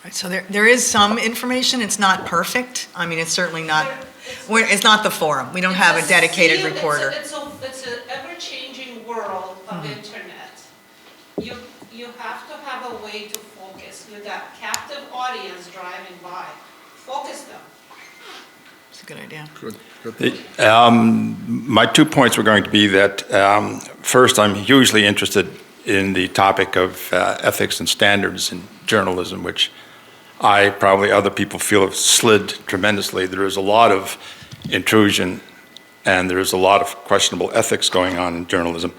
Right, so there is some information, it's not perfect. I mean, it's certainly not, it's not the forum. We don't have a dedicated reporter. It's an ever-changing world of internet. You have to have a way to focus. You got captive audience driving by. Focus them. It's a good idea. Good. My 2 points were going to be that first, I'm hugely interested in the topic of ethics and standards in journalism, which I, probably other people feel have slid tremendously. There is a lot of intrusion and there is a lot of questionable ethics going on in journalism.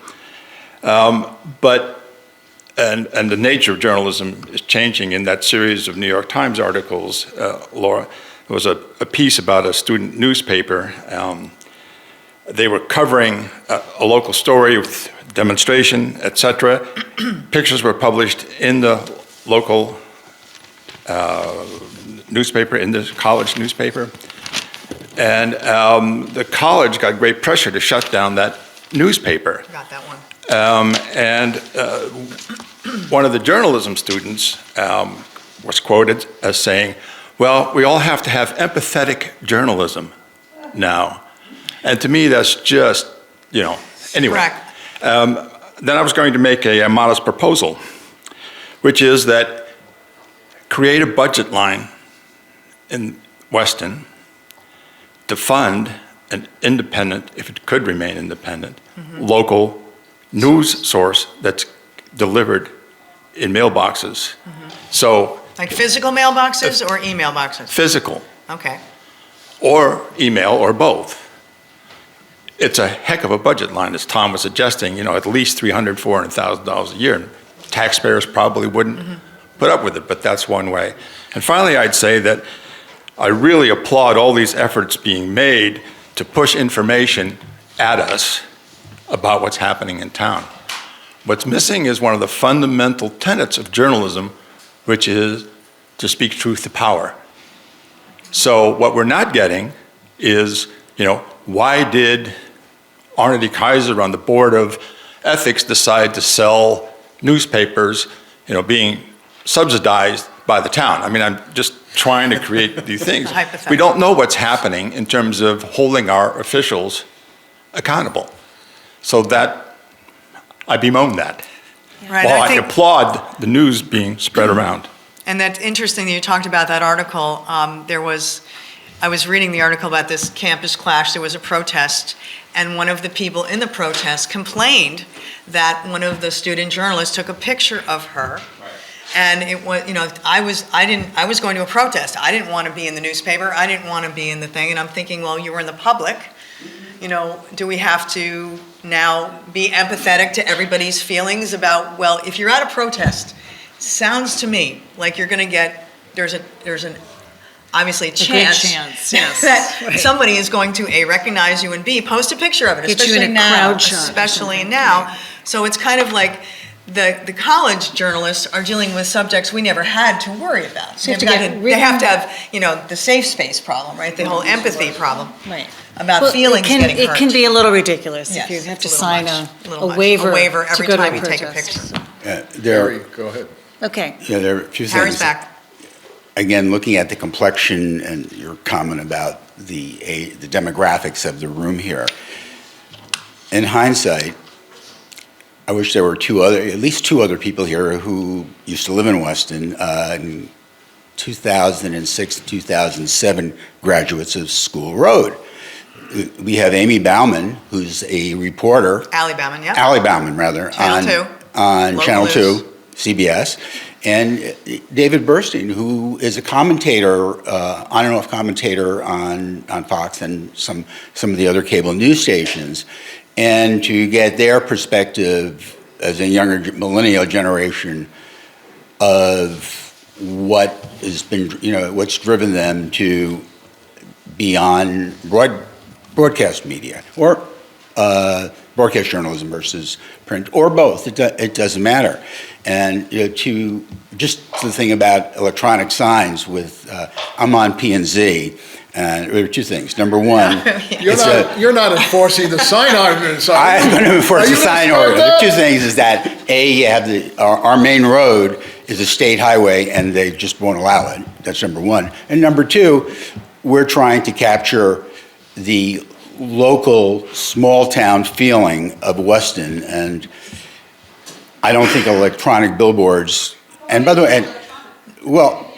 And the nature of journalism is changing. In that series of New York Times articles, Laura, there was a piece about a student newspaper. They were covering a local story with demonstration, etc. Pictures were published in the local newspaper, in the college newspaper. And the college got great pressure to shut down that newspaper. Got that one. And one of the journalism students was quoted as saying, well, we all have to have empathetic journalism now. And to me, that's just, anyway. Correct. Then I was going to make a modest proposal, which is that create a budget line in Weston to fund an independent, if it could remain independent, local news source that's delivered in mailboxes. So Like physical mailboxes or email boxes? physical Okay. or email or both. It's a heck of a budget line, as Tom was suggesting, at least $300,000, $400,000 a year. And taxpayers probably wouldn't put up with it, but that's one way. And finally, I'd say that I really applaud all these efforts being made to push information at us about what's happening in town. What's missing is one of the fundamental tenets of journalism, which is to speak truth to power. So what we're not getting is, why did Arne de Keyser on the board of ethics decide to sell newspapers, being subsidized by the town? I mean, I'm just trying to create these things. We don't know what's happening in terms of holding our officials accountable. So that, I bemoan that. Right, While I I think- applaud the news being spread around. And that's interesting that you talked about that article. I was reading the article about this campus clash. There was a protest, and one of the people in the protest complained that one of the student journalists took a picture of her. And it was, I was going to a protest. I didn't want to be in the newspaper. I didn't want to be in the thing. And I'm thinking, well, you were in the public. Do we have to now be empathetic to everybody's feelings about, well, if you're at a protest, sounds to me like you're going to get, there's an obviously a chance, yes. that somebody is going to A, recognize you, and B, post a picture of it, Get you especially in a now. crowd shot or Especially something. now. So it's kind of like the college journalists are dealing with subjects we never had to worry about. So you have to They've get got rid they have of- to have, the safe space problem, right? The whole empathy problem Right. about Well, feelings getting hurt. It can be a little ridiculous Yes, if you have to it's a sign little much, a little much. waiver every to go to time a you take a protest. picture. There, Go ahead. Okay. there are a few Harry's things. back. Again, looking at the complexion and your comment about the demographics of the room here. In hindsight, I wish there were at least two other people here who used to live in Weston, in 2006, 2007 graduates of School Road. We have Amy Bauman, who's a reporter. Allie Bauman, yeah. Allie Bauman, rather. Channel 2. On Local Channel news. 2, CBS. And David Burstein, who is a commentator, on and off commentator on Fox and some of the other cable news stations. And to get their perspective as a younger millennial generation of what has been, what's driven them to be on broadcast media or broadcast journalism versus print, or both. It doesn't matter. And to the thing about electronic signs with, I'm on P&Z, and there are two things. Number one, You're not enforcing the sign ordinance, are you? I'm going to enforce Are the you gonna sign start order. The that? two things is that, A, you have our main road is a state highway, and they just won't allow it. That's number one. And number two, we're trying to capture the local small-town feeling of Weston, and I don't think electronic billboards, and by the way,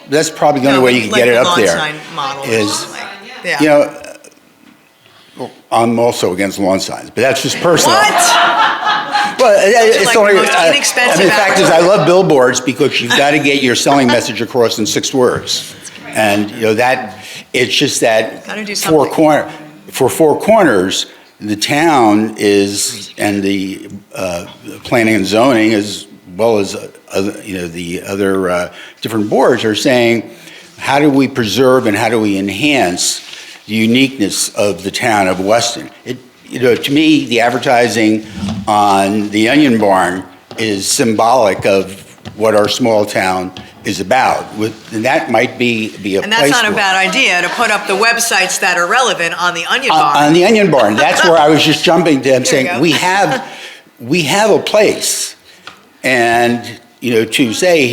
that's probably the only way you can get it up there. Like the lawn sign model. Is, Yeah. I'm also against lawn signs, but that's just personal. What? Well, it's like only, the most inexpensive the fact is, I love billboards because you've got to get your selling message across in 6 words. And, it's just that Gotta do something. for Four Corners, the town is, and the planning and zoning, as well as, the other different boards are saying, how do we preserve and how do we enhance the uniqueness of the town of Weston? To me, the advertising on the Onion Barn is symbolic of what our small town is about. And that might be a place. And that's not a where- bad idea, to put up the websites that are relevant on the Onion On Barn. the Onion Barn, that's where I was just jumping to, I'm There you saying, go. we have a place. And, to say,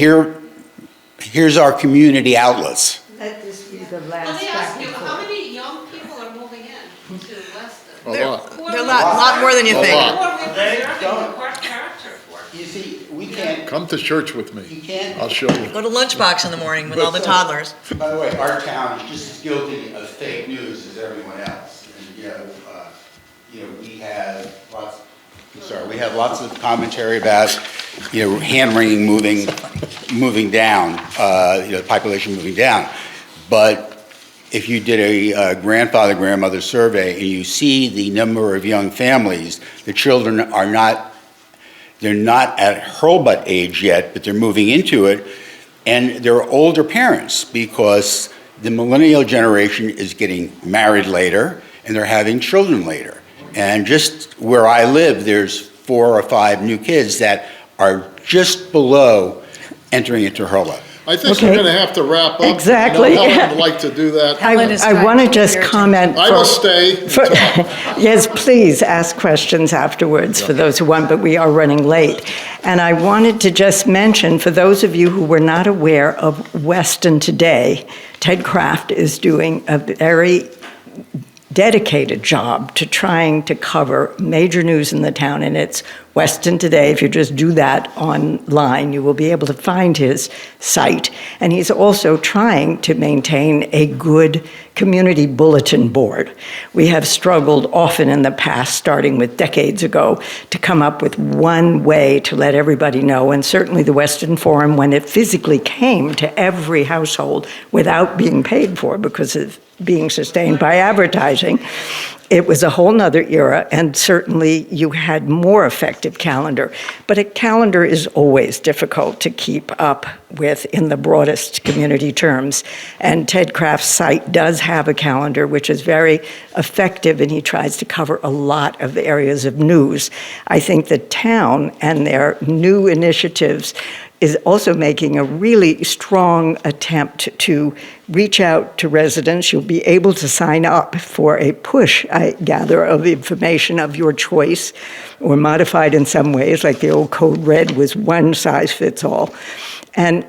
here's our community outlets. Let this be the Let me ask you, how many young people are moving in to Weston? A lot. They're a lot more than you A think. lot. Who are we preserving the court character for? You see, we can't, Come to church with me. you can't. I'll show you. Go to Lunchbox in the morning with all the toddlers. By the way, our town is just as guilty of fake news as everyone else. And, we have lots of commentary about, hand wringing moving down, population moving down. But if you did a grandfather-grandmother survey and you see the number of young families, the children they're not at hurlbutt age yet, but they're moving into it, and they're older parents because the millennial generation is getting married later and they're having children later. And just where I live, there's 4 or 5 new kids that are just below entering into hurlbutt. I think Okay. we're going to have to wrap up. Exactly. I know Helen would like to do that. I want to just comment. I will stay. Yes, please ask questions afterwards for those who want, but we are running late. And I wanted to just mention, for those of you who were not aware of Weston Today, Ted Kraft is doing a very dedicated job to trying to cover major news in the town, and it's Weston Today. If you just do that online, you will be able to find his site. And he's also trying to maintain a good community bulletin board. We have struggled often in the past, starting with decades ago, to come up with one way to let everybody know, and certainly the Weston Forum, when it physically came to every household without being paid for because of being sustained by advertising, it was a whole nother era, and certainly you had more effective calendar. But a calendar is always difficult to keep up with in the broadest community terms. And Ted Kraft's site does have a calendar, which is very effective, and he tries to cover a lot of the areas of news. I think the town and their new initiatives is also making a really strong attempt to reach out to residents. You'll be able to sign up for a push, I gather, of information of your choice, or modified in some ways, like the old Code Red was one size fits all. And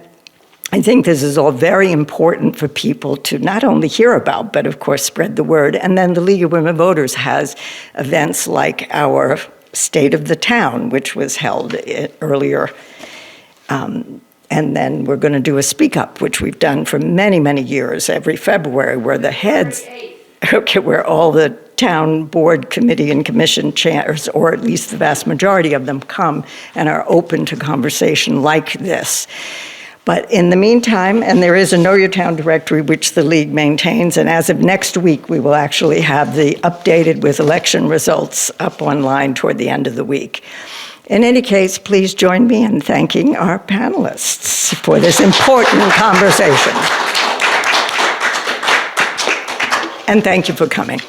I think this is all very important for people to not only hear about, but of course spread the word. And then the League of Women Voters has events like our State of the Town, which was held earlier. And then we're going to do a Speak Up, which we've done for many, many years, every February, where the heads, where all the town board, committee, and commission chairs, or at least the vast majority of them, come and are open to conversation like this. But in the meantime, and there is a Know Your Town directory which the League maintains, and as of next week, we will actually have the updated with election results up online toward the end of the week. In any case, please join me in thanking our panelists for this important conversation. And thank you for coming.